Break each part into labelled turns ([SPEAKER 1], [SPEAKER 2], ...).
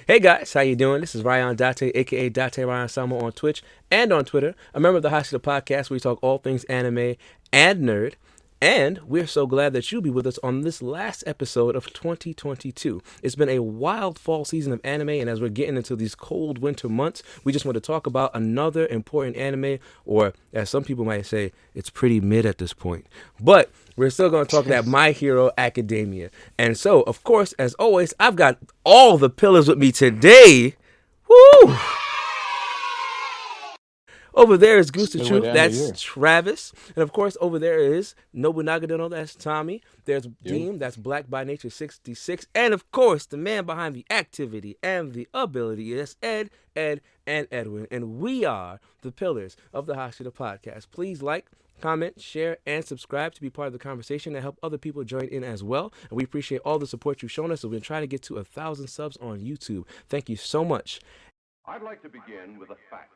[SPEAKER 1] Hey guys, how you doing? This is Ryan Date, aka Date Ryan Samo on Twitch and on Twitter, a member of the Hashira podcast where we talk all things anime and nerd. And we're so glad that you'll be with us on this last episode of 2022. It's been a wild fall season of anime, and as we're getting into these cold winter months, we just want to talk about another important anime, or as some people might say, it's pretty mid at this point. But we're still going to talk about My Hero Academia. And so, of course, as always, I've got all the pillars with me today. Woo! Over there is Goose the Truth. That's Travis. And of course, over there is Nobunaga Dono. That's Tommy. There's Deem. That's Black by Nature 66. And of course, the man behind the activity and the ability is Ed, and Edwin. And we are the pillars of the Hashira podcast. Please like, comment, share, and subscribe to be part of the conversation and help other people join in as well. And we appreciate all the support you've shown us. So we've been trying to get to 1,000 subs on YouTube. Thank you so much.
[SPEAKER 2] I'd like to begin with a fact.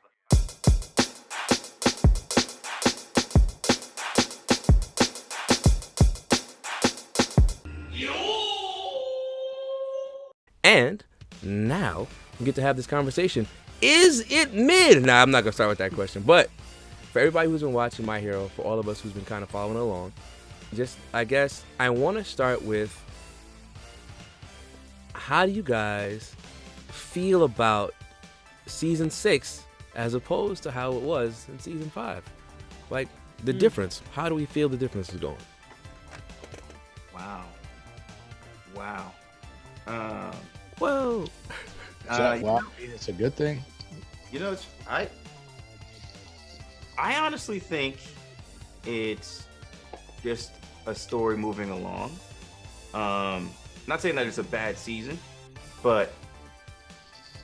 [SPEAKER 1] And now we get to have this conversation. Is it mid? Nah, I'm not going to start with that question. But for everybody who's been watching My Hero, for all of us who's been kind of following along, I guess I want to start with, how do you guys feel about season 6 as opposed to how it was in season 5? Like, the difference. How do we feel the difference is going?
[SPEAKER 3] Wow.
[SPEAKER 1] Whoa.
[SPEAKER 4] It's a good thing.
[SPEAKER 3] I honestly think it's just a story moving along. Not saying that it's a bad season, but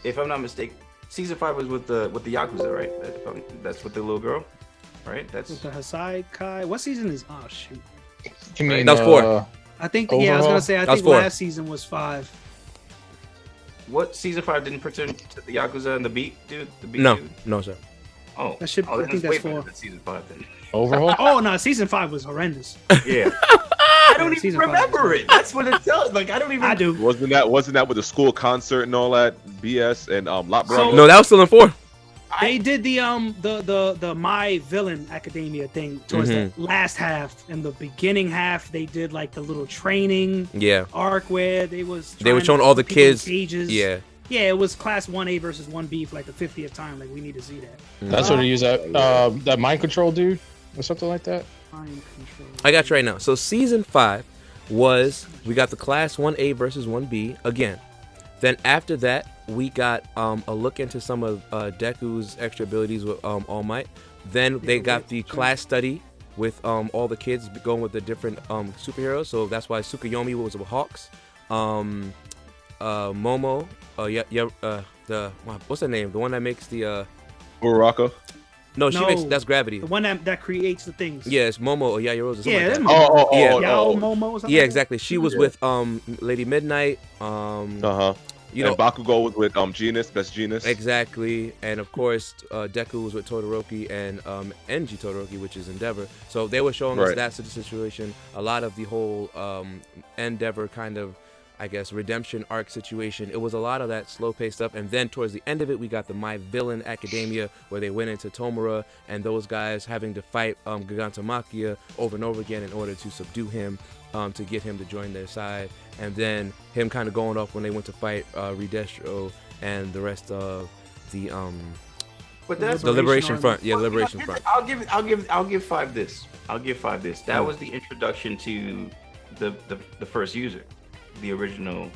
[SPEAKER 3] if I'm not mistaken, season 5 was with the Yakuza, right? That's with the little girl, right? That's
[SPEAKER 5] with the Hasai Kai. What season is? Oh shoot.
[SPEAKER 4] You mean,
[SPEAKER 1] that was 4.
[SPEAKER 5] I think.
[SPEAKER 4] Overall?
[SPEAKER 5] Yeah, I was gonna say. I think
[SPEAKER 1] 4.
[SPEAKER 5] last season was 5.
[SPEAKER 3] what season 5 didn't pertain to the Yakuza and the Beat dude? The Beat
[SPEAKER 1] No,
[SPEAKER 3] dude?
[SPEAKER 1] no, sir.
[SPEAKER 3] Oh,
[SPEAKER 5] That should- I
[SPEAKER 3] then
[SPEAKER 5] think
[SPEAKER 3] it's
[SPEAKER 5] that's
[SPEAKER 3] way better
[SPEAKER 5] 4.
[SPEAKER 3] than season 5 then.
[SPEAKER 4] overhaul?
[SPEAKER 5] Oh no, season 5 was horrendous.
[SPEAKER 3] Yeah. I don't even
[SPEAKER 5] Season 5
[SPEAKER 3] remember
[SPEAKER 5] was-
[SPEAKER 3] it. That's what it tells. Like I don't even.
[SPEAKER 5] I do.
[SPEAKER 6] Wasn't that with the school concert and all that BS and Lot Brother?
[SPEAKER 1] No, that was still in 4.
[SPEAKER 5] They did the My Villain Academia thing towards the last half. In the beginning half, they did like the little training
[SPEAKER 1] Yeah.
[SPEAKER 5] arc where they were
[SPEAKER 1] showing all the
[SPEAKER 5] put people in
[SPEAKER 1] kids.
[SPEAKER 5] cages.
[SPEAKER 1] Yeah.
[SPEAKER 5] Yeah, it was class 1A versus 1B for like the 50th time. Like we need to see that.
[SPEAKER 4] That's what he used that mind control dude or something like that.
[SPEAKER 5] Mind control.
[SPEAKER 1] I got you right now. So season 5 we got the class 1A versus 1B again. Then after that, we got a look into some of Deku's extra abilities with All Might. Then they got the class study with all the kids going with the different superheroes. So that's why Tsukuyomi was with Hawks. Momo, what's her name? The one that makes the
[SPEAKER 6] Uraraka.
[SPEAKER 1] No, she
[SPEAKER 5] No.
[SPEAKER 1] makes, that's Gravity.
[SPEAKER 5] The one that creates the things.
[SPEAKER 1] Yeah, it's Momo or Yaoyorozu, something
[SPEAKER 5] Yeah,
[SPEAKER 1] like
[SPEAKER 5] them
[SPEAKER 1] that.
[SPEAKER 5] Yao
[SPEAKER 1] Yeah.
[SPEAKER 5] Momo or something.
[SPEAKER 1] Yeah,
[SPEAKER 5] like
[SPEAKER 1] exactly. She was with Lady Midnight. You know,
[SPEAKER 6] And Bakugo was with Genus, Best Genus.
[SPEAKER 1] exactly, and of course Deku was with Todoroki and Enji Todoroki, which is Endeavor. So they were showing us
[SPEAKER 6] Right.
[SPEAKER 1] that situation. A lot of the whole Endeavor kind of, I guess, redemption arc situation. It was a lot of that slow-paced stuff, and then towards the end of it, we got the My Villain Academia, where they went into Tomura, and those guys having to fight Gigantomachia over and over again in order to subdue him, to get him to join their side, and then him kind of going off when they went to fight Redestro and the rest of the
[SPEAKER 3] But that's
[SPEAKER 1] the Liberation
[SPEAKER 5] Army.
[SPEAKER 1] Front. Yeah,
[SPEAKER 3] Well,
[SPEAKER 1] Liberation
[SPEAKER 3] you know,
[SPEAKER 1] Front.
[SPEAKER 3] I'll give 5 this. I'll give 5 this. That was the introduction to the first user, the original.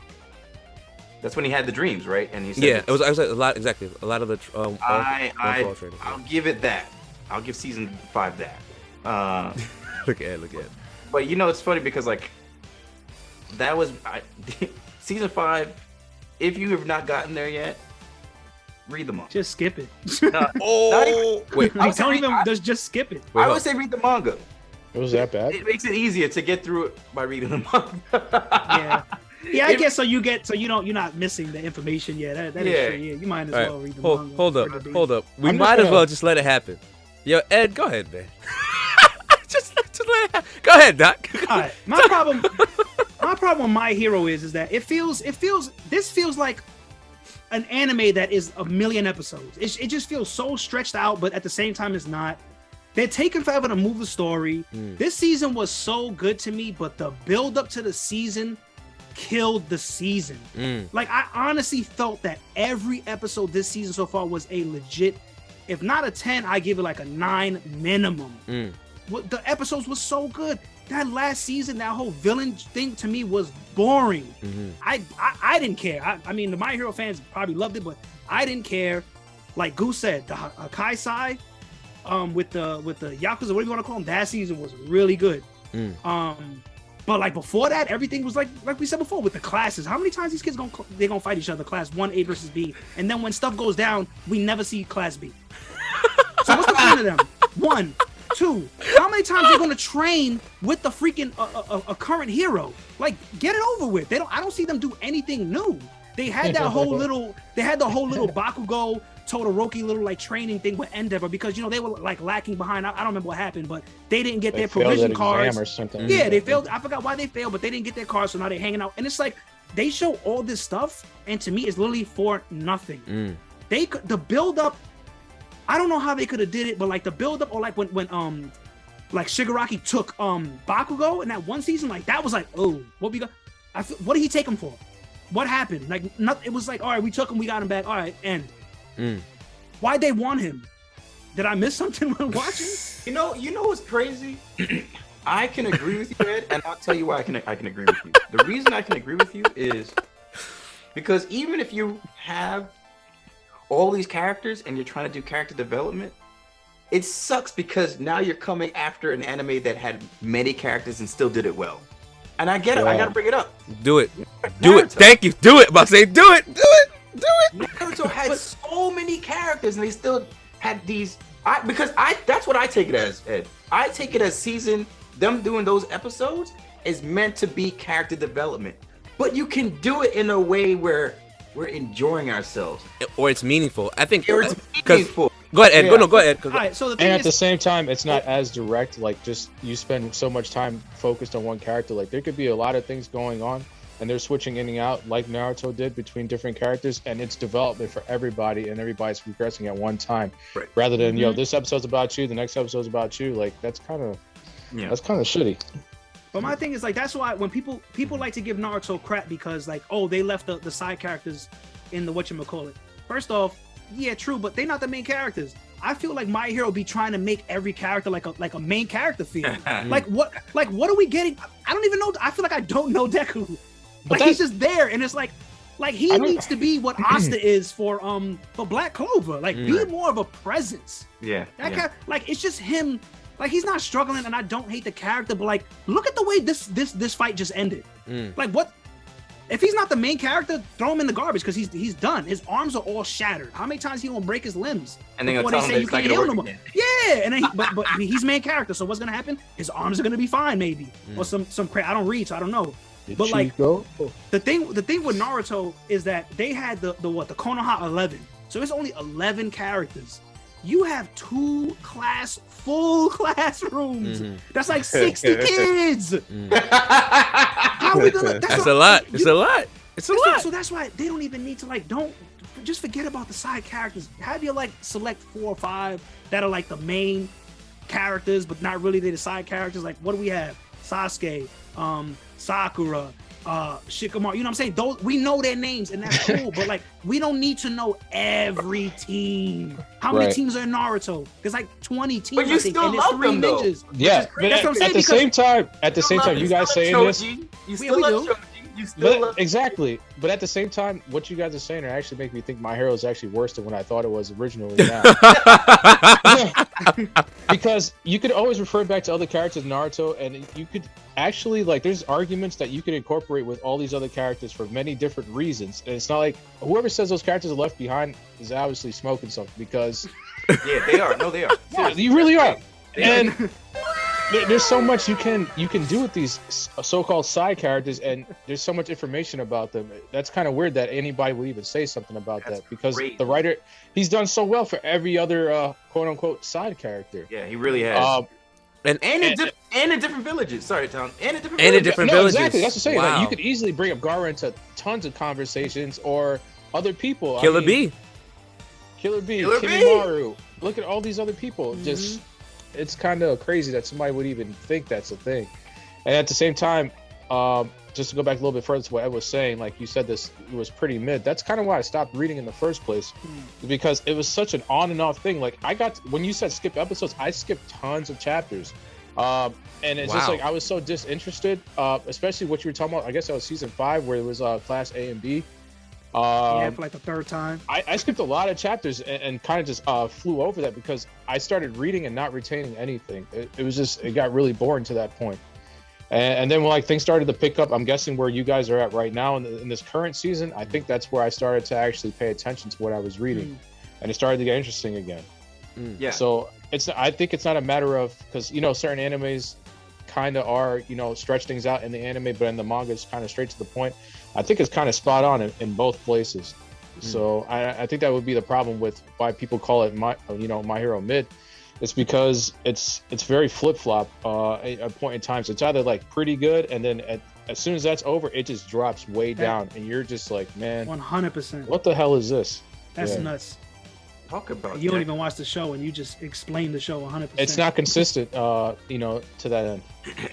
[SPEAKER 3] That's when he had the dreams, right? And he said,
[SPEAKER 1] Yeah, it was a lot. Exactly, a lot of the.
[SPEAKER 3] I'll give it that. I'll give season 5 that.
[SPEAKER 1] Look at it.
[SPEAKER 3] But you know, it's funny because like that was season 5. If you have not gotten there yet, read the manga.
[SPEAKER 5] Just skip it.
[SPEAKER 1] Wait,
[SPEAKER 5] Don't even just skip it.
[SPEAKER 3] I would say read the manga.
[SPEAKER 4] It was that bad?
[SPEAKER 3] It makes it easier to get through it by reading the manga.
[SPEAKER 5] Yeah, I guess so. You're not missing the information. Yeah, that is
[SPEAKER 3] Yeah.
[SPEAKER 5] true. Yeah, you might as
[SPEAKER 1] All right,
[SPEAKER 5] well read the manga.
[SPEAKER 1] hold
[SPEAKER 5] for the
[SPEAKER 1] up,
[SPEAKER 5] beef.
[SPEAKER 1] hold up. We
[SPEAKER 4] I'm just
[SPEAKER 1] might as
[SPEAKER 4] gonna-
[SPEAKER 1] well just let it happen. Yo, Ed, go ahead, man. just let it happen. Go ahead, Doc.
[SPEAKER 5] All right, my problem with My Hero is that this feels like an anime that is a million episodes. It just feels so stretched out, but at the same time, it's not. They're taking forever to move the story. This season was so good to me, but the build up to the season killed the season. Like, I honestly felt that every episode this season so far was a legit, if not a 10, I give it like a 9 minimum. The episodes was so good. That last season, that whole villain thing to me was boring. I didn't care. I mean, the My Hero fans probably loved it, but I didn't care. Like Goose said, the Kaisai, with the Yakuza, what do you want to call them? That season was really good. But like before that, everything was like we said before with the classes. How many times these kids gonna fight each other? Class 1, A versus B, and then when stuff goes down, we never see Class B. So what's the point of them? 1, 2. How many times they're gonna train with the freaking a current hero? Like, get it over with. I don't see them do anything new. They had that whole little. They had the whole little Bakugo Todoroki little like training thing with Endeavor because they were like lacking behind. I don't remember what happened, but they didn't get their provision cards
[SPEAKER 4] or something.
[SPEAKER 5] Yeah, they failed. I forgot why they failed, but they didn't get their cards, so now they're hanging out. And it's like they show all this stuff, and to me, it's literally for nothing. The build up. I don't know how they could have did it, but like the build up, or like when like Shigaraki took Bakugo in that one season, like that was like, oh, what we got? What did he take him for? What happened? Like, it was like, all right, we took him, we got him back. All right, end. Why'd they want him? Did I miss something when watching?
[SPEAKER 3] You know what's crazy? I can agree with you, Ed, and I'll tell you why I can agree with you. The reason I can agree with you is because even if you have all these characters and you're trying to do character development, it sucks because now you're coming after an anime that had many characters and still did it well. And I get it. I gotta bring it up.
[SPEAKER 1] Do it. Do it. Thank you. Do it. I'm about to say, do it. Do it. Do it.
[SPEAKER 3] Naruto had so many characters, and they still had these. That's what I take it as, Ed. I take it as them doing those episodes is meant to be character development. But you can do it in a way where we're enjoying ourselves,
[SPEAKER 1] or it's meaningful. I think
[SPEAKER 3] or it's meaningful.
[SPEAKER 1] Go ahead, Ed.
[SPEAKER 3] Yeah.
[SPEAKER 1] Go ahead.
[SPEAKER 5] All right, so the thing
[SPEAKER 4] And at
[SPEAKER 5] is,
[SPEAKER 4] the same time, it's not as direct. Like, just you spend so much time focused on one character. Like, there could be a lot of things going on, and they're switching in and out, like Naruto did, between different characters, and it's development for everybody, and everybody's progressing at one time,
[SPEAKER 3] Right.
[SPEAKER 4] rather than this episode's about you, the next episode's about you. Like, that's kind of shitty.
[SPEAKER 5] but my thing is like that's why when people like to give Naruto crap because like, oh, they left the side characters in the whatchamacallit. First off, yeah, true, but they're not the main characters. I feel like My Hero be trying to make every character like a main character feel. Like what are we getting? I don't even know. I feel like I don't know Deku. Like he's just there, and it's like he needs to be what Asta is for Black Clover. Like be more of a presence.
[SPEAKER 3] Yeah.
[SPEAKER 5] Like it's just him. Like he's not struggling, and I don't hate the character, but like look at the way this fight just ended. Like what? If he's not the main character, throw him in the garbage because he's done. His arms are all shattered. How many times he gonna break his limbs?
[SPEAKER 3] And then
[SPEAKER 5] before
[SPEAKER 3] they
[SPEAKER 5] say you can't heal no more?
[SPEAKER 3] again.
[SPEAKER 5] Yeah, and then but he's main character, so what's gonna happen? His arms are gonna be fine, maybe, or some crap. I don't read, so I don't know. But like the thing with Naruto is that they had the Konoha 11, so it's only 11 characters. You have 2 full classrooms. That's like 60 kids. How are we gonna?
[SPEAKER 1] That's a lot. It's a lot. It's a lot.
[SPEAKER 5] So that's why they don't even need to don't just forget about the side characters. Have you select 4 or 5 that are like the main characters, but not really they're the side characters. Like what do we have? Sasuke, Sakura, Shikamaru, you know what I'm saying? Those we know their names and that's cool, but like we don't need to know every team. How many teams are in Naruto? There's like 20 teams.
[SPEAKER 3] But you still love them, though.
[SPEAKER 5] ninjas.
[SPEAKER 4] Yeah, but
[SPEAKER 5] that's what I'm saying,
[SPEAKER 4] at the same time, you guys saying this.
[SPEAKER 3] You still love Choji. You still love
[SPEAKER 4] exactly. But at the same time, what you guys are saying are actually making me think My Hero is actually worse than what I thought it was originally. Now. Because you could always refer back to other characters in Naruto, and you could actually there's arguments that you could incorporate with all these other characters for many different reasons. And it's not like whoever says those characters are left behind is obviously smoking something because
[SPEAKER 3] yeah, they are. No, they are.
[SPEAKER 4] Yeah, you really are. And there's so much you can do with these so-called side characters, and there's so much information about them. That's kind of weird that anybody would even say something about that because the writer, he's done so well for every other quote-unquote side character.
[SPEAKER 3] Yeah, he really has. And in different villages. Sorry, Tom. And in different villages.
[SPEAKER 4] Exactly. That's what I'm saying.
[SPEAKER 1] Wow.
[SPEAKER 4] Like, you could easily bring up Gaara into tons of conversations, or other people.
[SPEAKER 1] Killer B.
[SPEAKER 4] Killer B,
[SPEAKER 3] Killer B.
[SPEAKER 4] Kimimaro. Look at all these other people. Just, it's kind of crazy that somebody would even think that's a thing. And at the same time, just to go back a little bit further to what Ed was saying, like you said, this was pretty mid. That's kind of why I stopped reading in the first place, because it was such an on and off thing. Like when you said skip episodes, I skipped tons of chapters. And it's just like I was so disinterested, especially what you were talking about. I guess that was season 5 where it was class A and B.
[SPEAKER 5] For like the third time.
[SPEAKER 4] I skipped a lot of chapters and kind of just flew over that because I started reading and not retaining anything. It was just, it got really boring to that point. And then when like things started to pick up, I'm guessing where you guys are at right now in this current season, I think that's where I started to actually pay attention to what I was reading, and it started to get interesting again.
[SPEAKER 3] Yeah.
[SPEAKER 4] So I think it's not a matter of, because certain animes kind of are stretch things out in the anime, but in the manga it's kind of straight to the point. I think it's kind of spot on in both places. So I think that would be the problem with why people call it My Hero Mid. It's because it's very flip-flop at point in time. So it's either like pretty good, and then as soon as that's over, it just drops way down, and you're just like, man,
[SPEAKER 5] 100%.
[SPEAKER 4] what the hell is this?
[SPEAKER 5] That's nuts.
[SPEAKER 3] Talk about
[SPEAKER 5] You don't even watch the show, and you just explain the show 100%.
[SPEAKER 4] It's not consistent, to that end.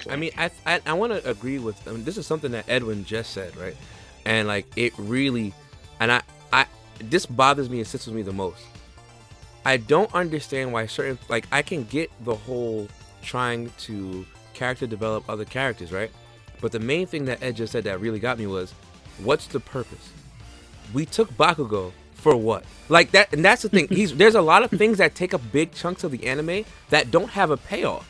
[SPEAKER 4] So.
[SPEAKER 1] I mean, I want to agree with. I mean, this is something that Edwin just said, right? And like it really, and I this bothers me and sits with me the most. I don't understand why certain, like, I can get the whole trying to character develop other characters, right? But the main thing that Ed just said that really got me was, what's the purpose? We took Bakugo for what? Like that, and that's the thing. There's a lot of things that take up big chunks of the anime that don't have a payoff,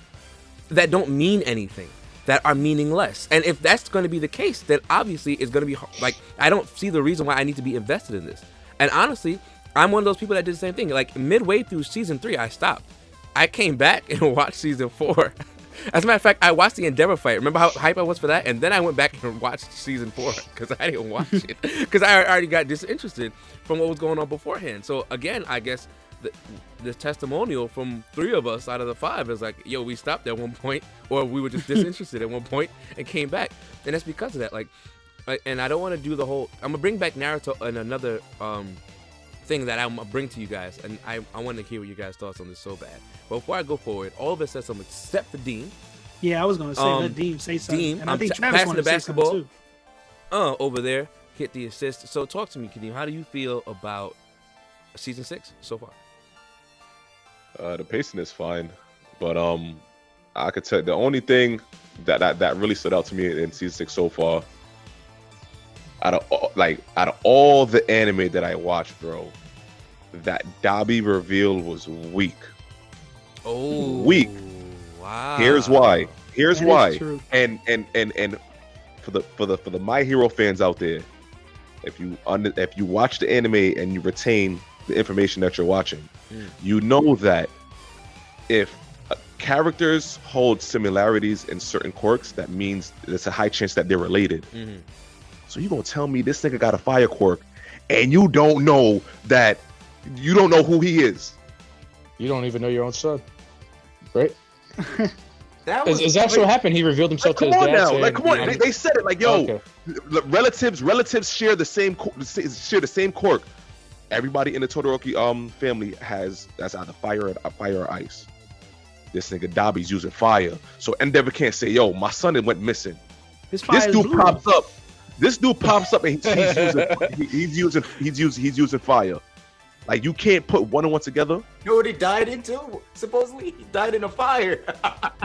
[SPEAKER 1] that don't mean anything, that are meaningless. And if that's going to be the case, then obviously it's going to be like, I don't see the reason why I need to be invested in this. And honestly, I'm one of those people that did the same thing. Like midway through season 3, I stopped. I came back and watched season 4. As a matter of fact, I watched the Endeavor fight. Remember how hype I was for that? And then I went back and watched season 4 because I didn't watch it because I already got disinterested from what was going on beforehand. So again, I guess the testimonial from 3 of us out of the 5 is like, yo, we stopped at one point, or we were just disinterested at one point and came back. And that's because of that. Like, and I don't want to do the whole. I'm gonna bring back Naruto and another thing that I'm gonna bring to you guys, and I want to hear what you guys' thoughts on this so bad. But before I go forward, all of us said something except for Dean.
[SPEAKER 5] Yeah, I was gonna say let Dean say something.
[SPEAKER 1] Dean,
[SPEAKER 5] and I think Travis
[SPEAKER 1] passing
[SPEAKER 5] wanted
[SPEAKER 1] the
[SPEAKER 5] to say something
[SPEAKER 1] basketball.
[SPEAKER 5] too.
[SPEAKER 1] Over there, hit the assist. So talk to me, Kadeem. How do you feel about season 6 so far?
[SPEAKER 6] The pacing is fine, but I could tell the only thing that really stood out to me in season 6 so far, out of all the anime that I watched, bro, that Dabi reveal was weak.
[SPEAKER 1] Oh,
[SPEAKER 6] weak.
[SPEAKER 1] Wow.
[SPEAKER 6] Here's why. Here's
[SPEAKER 5] That
[SPEAKER 6] why.
[SPEAKER 5] is true.
[SPEAKER 6] And for the My Hero fans out there, if you watch the anime and you retain the information that you're watching, you know that if characters hold similarities in certain quirks, that means there's a high chance that they're related. So you gonna tell me this nigga got a fire quirk and you don't know who he is?
[SPEAKER 4] You don't even know your own son, right?
[SPEAKER 3] Is
[SPEAKER 4] that what happened? He revealed himself to
[SPEAKER 6] Come
[SPEAKER 4] his
[SPEAKER 6] on
[SPEAKER 4] dad.
[SPEAKER 6] now,
[SPEAKER 4] saying,
[SPEAKER 6] like come on, they said it like, yo,
[SPEAKER 4] Okay.
[SPEAKER 6] relatives share the same quirk. Everybody in the Todoroki family that's either fire or ice. This nigga Dabi's using fire, so Endeavor can't say, yo, my son went missing.
[SPEAKER 5] His fire
[SPEAKER 6] This
[SPEAKER 5] is
[SPEAKER 6] dude
[SPEAKER 5] blue.
[SPEAKER 6] pops up. And he's using fire. Like, you can't put one and one together.
[SPEAKER 3] You know what he died into? Supposedly, he died in a fire. At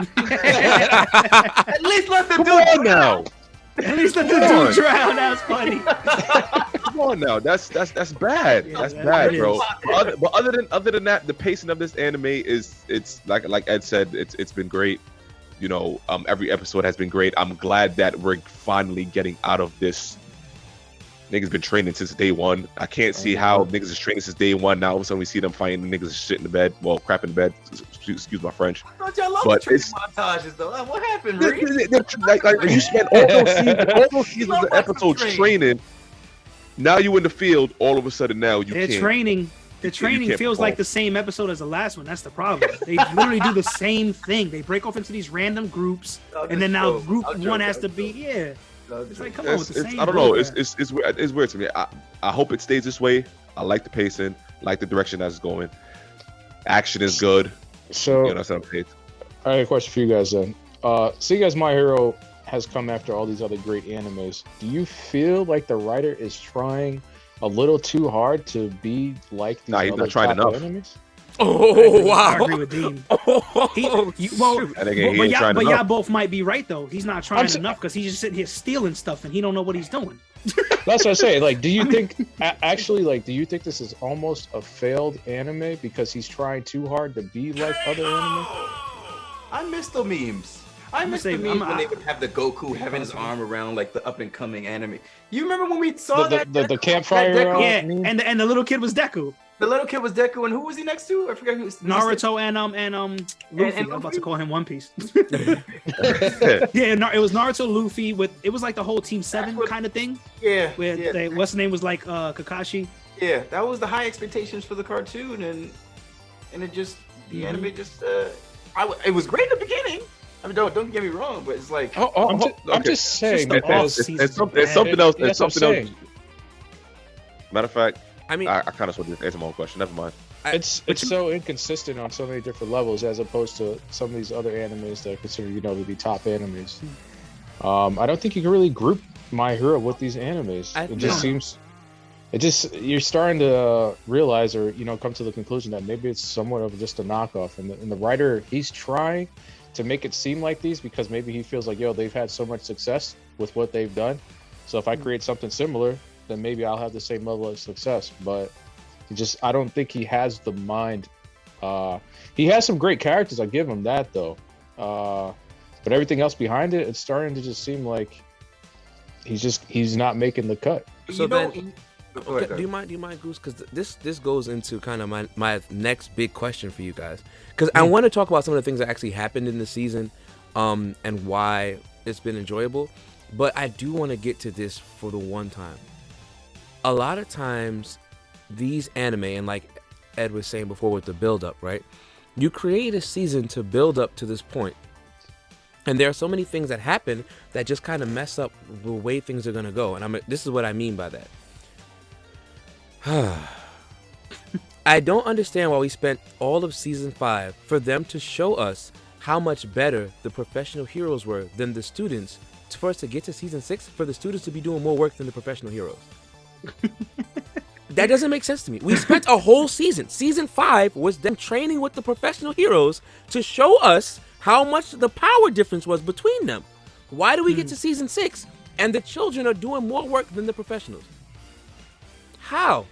[SPEAKER 3] least let the
[SPEAKER 6] Come
[SPEAKER 3] dude
[SPEAKER 6] on
[SPEAKER 3] drown.
[SPEAKER 6] now.
[SPEAKER 5] At least let the
[SPEAKER 6] Come on.
[SPEAKER 5] dude drown. That's funny.
[SPEAKER 6] Come on now. That's bad.
[SPEAKER 5] Yeah,
[SPEAKER 6] That's
[SPEAKER 5] that
[SPEAKER 6] bad,
[SPEAKER 5] is.
[SPEAKER 6] bro. But other than that, the pacing of this anime it's like Ed said, it's been great. You know, every episode has been great. I'm glad that we're finally getting out of this. Niggas been training since day one. I can't see how niggas is training since day one. Now all of a sudden we see them fighting niggas is shit in the bed. Well, crap in the bed. Excuse my French.
[SPEAKER 3] I thought y'all love
[SPEAKER 6] But
[SPEAKER 3] the training
[SPEAKER 6] it's-
[SPEAKER 3] montages, though. What happened, Reed?
[SPEAKER 6] Like you spent all those seasons
[SPEAKER 3] Love
[SPEAKER 6] of
[SPEAKER 3] watching
[SPEAKER 6] episodes
[SPEAKER 3] them train.
[SPEAKER 6] training. Now you in the field. All of a sudden now you
[SPEAKER 5] Their
[SPEAKER 6] can't.
[SPEAKER 5] training. The
[SPEAKER 6] you
[SPEAKER 5] training
[SPEAKER 6] can't
[SPEAKER 5] feels
[SPEAKER 6] perform.
[SPEAKER 5] like the same episode as the last one. That's the problem. They literally do the same thing. They break off into these random groups,
[SPEAKER 3] I'll
[SPEAKER 5] and
[SPEAKER 3] just
[SPEAKER 5] then now
[SPEAKER 3] joke.
[SPEAKER 5] group
[SPEAKER 3] I'll
[SPEAKER 5] one
[SPEAKER 3] joke.
[SPEAKER 5] has
[SPEAKER 3] I'll
[SPEAKER 5] to be
[SPEAKER 3] joke.
[SPEAKER 5] It's like, come on with the same.
[SPEAKER 6] I don't know.
[SPEAKER 5] bullcrap.
[SPEAKER 6] It's weird to me. I hope it stays this way. I like the pacing, like the direction that it's going. Action is good.
[SPEAKER 4] So,
[SPEAKER 6] That's what I'm saying.
[SPEAKER 4] I have a question for you guys then. Seeing as My Hero has come after all these other great animes, do you feel like the writer is trying a little too hard to be like these
[SPEAKER 6] Nah, he's
[SPEAKER 4] other
[SPEAKER 6] not trying
[SPEAKER 4] top
[SPEAKER 6] enough.
[SPEAKER 4] animes?
[SPEAKER 1] Oh
[SPEAKER 5] I
[SPEAKER 1] wow!
[SPEAKER 5] agree with Dean.
[SPEAKER 1] Oh,
[SPEAKER 6] I think he ain't trying
[SPEAKER 5] But
[SPEAKER 6] enough.
[SPEAKER 5] y'all both might be right though. He's not trying
[SPEAKER 4] I'm
[SPEAKER 5] enough because he's just sitting here stealing stuff and he don't know what he's doing.
[SPEAKER 4] That's what I say. Like, do you think actually, like, do you think this is almost a failed anime because he's trying too hard to be like other anime?
[SPEAKER 3] I miss the memes. I miss
[SPEAKER 5] say-
[SPEAKER 3] the memes
[SPEAKER 5] I'm-
[SPEAKER 3] when they would have the Goku having his arm around like the up and coming anime. You remember when we saw
[SPEAKER 4] The campfire.
[SPEAKER 3] that Deku-
[SPEAKER 5] Yeah,
[SPEAKER 4] meme?
[SPEAKER 5] and the little kid was Deku.
[SPEAKER 3] The little kid was Deku, and who was he next to? I forgot who was
[SPEAKER 5] Naruto and Luffy.
[SPEAKER 3] And
[SPEAKER 5] I'm about to
[SPEAKER 3] Luffy?
[SPEAKER 5] call him One Piece. Yeah, it was Naruto, Luffy it was like the whole Team 7 kind of thing
[SPEAKER 3] Yeah,
[SPEAKER 5] where
[SPEAKER 3] yeah,
[SPEAKER 5] what's the name was like Kakashi.
[SPEAKER 3] yeah. That was the high expectations for the cartoon, and it just the anime just it was great in the beginning. I mean, don't get me wrong, but it's like
[SPEAKER 4] I'm just saying
[SPEAKER 5] the
[SPEAKER 4] because
[SPEAKER 5] off-season.
[SPEAKER 6] It's something else.
[SPEAKER 4] That's
[SPEAKER 6] It's
[SPEAKER 4] what I'm
[SPEAKER 6] something else.
[SPEAKER 4] saying.
[SPEAKER 6] Matter of fact,
[SPEAKER 1] I mean,
[SPEAKER 6] I kind of sort of answer my own question. Never mind.
[SPEAKER 4] It's so inconsistent on so many different levels as opposed to some of these other animes that are considered, to be top animes. I don't think you can really group My Hero with these animes. It just seems, you're starting to realize or come to the conclusion that maybe it's somewhat of just a knockoff, and the writer, he's trying to make it seem like these because maybe he feels like they've had so much success with what they've done, so if I create something similar, then maybe I'll have the same level of success. But I don't think he has the mind. He has some great characters, I give him that though. But everything else behind it, it's starting to just seem like he's not making the cut.
[SPEAKER 1] So
[SPEAKER 3] Go
[SPEAKER 1] then,
[SPEAKER 3] ahead,
[SPEAKER 1] do you mind, Goose? Because this goes into kind of my next big question for you guys. Because I want to talk about some of the things that actually happened in the season, and why it's been enjoyable. But I do want to get to this for the one time. A lot of times, these anime, and like Ed was saying before with the build-up, right? You create a season to build up to this point. And there are so many things that happen that just kind of mess up the way things are going to go. And this is what I mean by that. I don't understand why we spent all of season 5 for them to show us how much better the professional heroes were than the students, for us to get to season 6 for the students to be doing more work than the professional heroes. That doesn't make sense to me. We spent a whole season. Season 5 was them training with the professional heroes to show us how much the power difference was between them. Why do we get to season 6 and the children are doing more work than the professionals? How?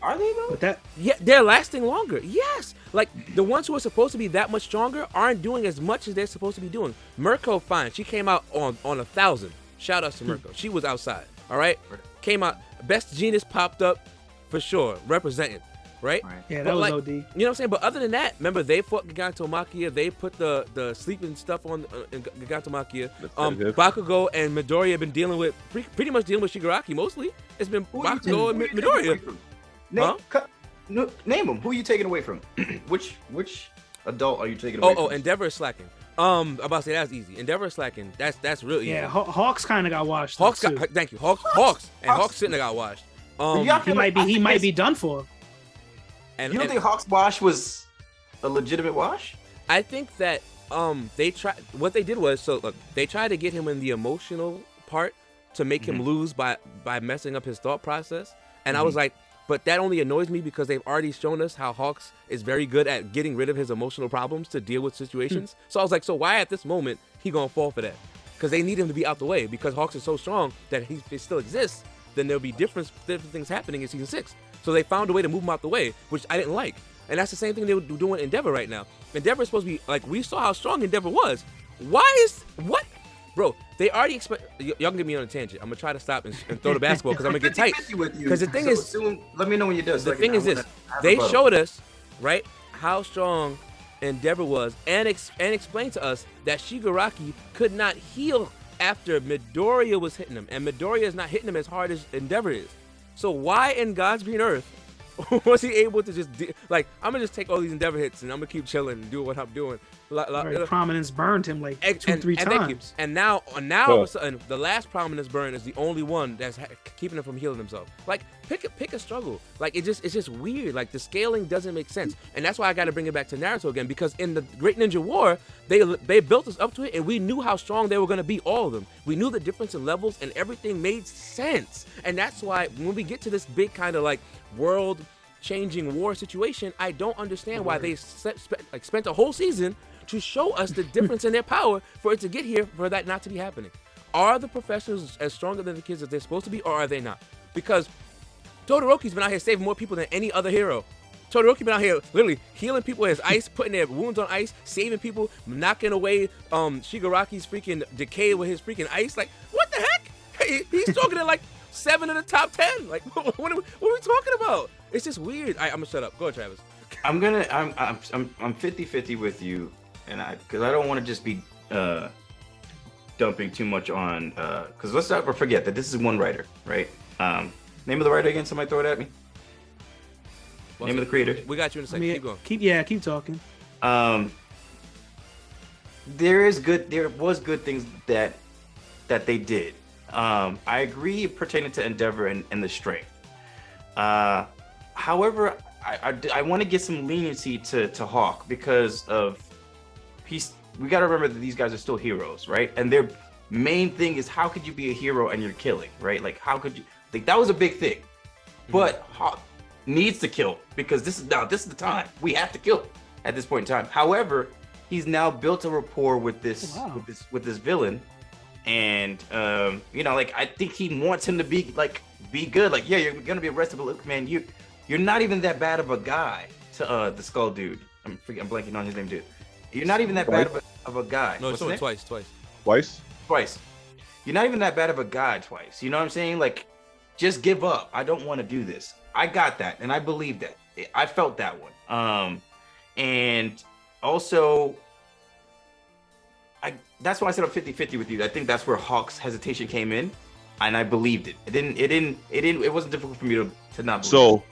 [SPEAKER 3] Are they though?
[SPEAKER 5] But that
[SPEAKER 1] Yeah, they're lasting longer. Yes. Like, the ones who are supposed to be that much stronger aren't doing as much as they're supposed to be doing. Mirko, fine. She came out on 1,000. Shout outs to Mirko. She was outside. All right? Came out. Best Genius popped up for sure. Representing. Right?
[SPEAKER 5] yeah,
[SPEAKER 1] But
[SPEAKER 5] that was
[SPEAKER 1] like,
[SPEAKER 5] OD.
[SPEAKER 1] You know what I'm saying? But other than that, remember, they fought Giganto Makia. They put the sleeping stuff on Giganto Makia. Bakugo and Midoriya have been dealing with, pretty much dealing with Shigaraki mostly. It's been Bakugo and Midoriya.
[SPEAKER 3] Name them. Who are you taking away from? which adult are you taking away from?
[SPEAKER 1] Oh, Endeavor is slacking. I'm about to say that's easy. Endeavor is slacking. That's really easy.
[SPEAKER 5] Yeah, Hawks kind of got washed.
[SPEAKER 1] Hawks
[SPEAKER 5] too.
[SPEAKER 1] got thank you. Hawks shouldn't have got washed.
[SPEAKER 5] He might be done for.
[SPEAKER 1] And
[SPEAKER 3] You don't think Hawk's wash was a legitimate wash?
[SPEAKER 1] I think that they tried. What they did was, so look, they tried to get him in the emotional part to make him lose by messing up his thought process. And I was like, but that only annoys me because they've already shown us how Hawks is very good at getting rid of his emotional problems to deal with situations. So I was like, so why at this moment he gonna fall for that? Because they need him to be out the way, because Hawks is so strong that if he still exists, then there'll be different things happening in season 6. So they found a way to move him out the way, which I didn't like. And that's the same thing they were doing Endeavor right now. Endeavor is supposed to be, like, we saw how strong Endeavor was. What? Bro, they already expect, y'all can get me on a tangent. I'm going to try to stop and throw the basketball because I'm going to get tight. Because the thing is,
[SPEAKER 3] let me know when you're done.
[SPEAKER 1] the thing is this, they showed us, right, how strong Endeavor was and explained to us that Shigaraki could not heal after Midoriya was hitting him. And Midoriya is not hitting him as hard as Endeavor is. So why in God's green earth was he able to just I'm gonna just take all these Endeavor hits and I'm gonna keep chilling and do what I'm doing?
[SPEAKER 5] Very prominence burned him like three
[SPEAKER 1] thank you.
[SPEAKER 5] times.
[SPEAKER 1] And now all of a sudden, the last prominence burn is the only one that's keeping him from healing himself. Like, pick a struggle. Like, it's just weird. Like, the scaling doesn't make sense, and that's why I got to bring it back to Naruto again, because in the Great Ninja War, they built us up to it, and we knew how strong they were gonna be, all of them. We knew the difference in levels, and everything made sense. And that's why when we get to this big kind of like world-changing war situation, I don't understand why they spent a whole season to show us the difference in their power for it to get here, for that not to be happening. Are the professionals as stronger than the kids as they're supposed to be, or are they not? Because Todoroki's been out here saving more people than any other hero. Todoroki been out here literally healing people with his ice, putting their wounds on ice, saving people, knocking away Shigaraki's freaking decay with his freaking ice. Like, what the heck? He's talking to like 7 of the top 10. Like, what are we talking about? It's just weird. I'm gonna shut up. Go ahead, Travis.
[SPEAKER 3] I'm 50-50 with you, and because I don't want to just be dumping too much on, because let's not forget that this is one writer, right? Name of the writer again? Somebody throw it at me. Name of the creator.
[SPEAKER 1] We got you in a second. Keep going.
[SPEAKER 5] Keep talking.
[SPEAKER 3] There was good things that they did. I agree pertaining to Endeavor and the strength. However, I want to get some leniency to Hawk because of we got to remember that these guys are still heroes, right? And their main thing is, how could you be a hero and you're killing, right? Like, how could you? Like, that was a big thing. But Hawk needs to kill, because this is the time we have to kill at this point in time. However, he's now built a rapport with this villain, and like, I think he wants him to be good. Like, yeah, you're gonna be arrested, but look, man, you're not even that bad of a guy. To the Skull dude, I'm blanking on his name, dude. You're not even that bad of a guy.
[SPEAKER 1] No, it's only twice.
[SPEAKER 6] Twice?
[SPEAKER 3] You're not even that bad of a guy twice. You know what I'm saying? Like, just give up. I don't want to do this. I got that, and I believe that. I felt that one. And also, that's why I said I'm 50-50 with you. I think that's where Hawk's hesitation came in, and I believed it. It wasn't difficult for me to not believe it.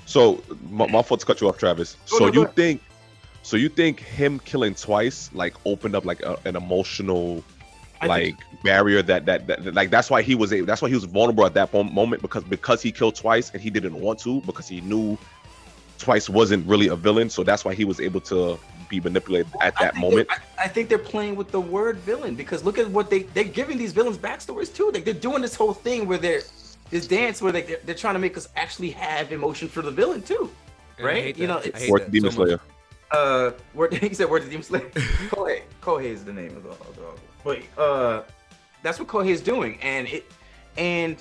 [SPEAKER 6] So my fault to cut you off, Travis. So you think him killing twice like opened up like an emotional barrier that like that's why he was vulnerable at that moment, because he killed twice and he didn't want to, because he knew Twice wasn't really a villain, so that's why he was able to be manipulated at that moment.
[SPEAKER 3] I think they're playing with the word villain, because look at what they're giving these villains backstories too. Like, they're doing this whole thing where this dance where they're trying to make us actually have emotion for the villain too, right? You know, it's
[SPEAKER 6] Word Demon Slayer.
[SPEAKER 3] He said word to Demon Slayer. Kohei is the name of the but that's what Kohei is doing, and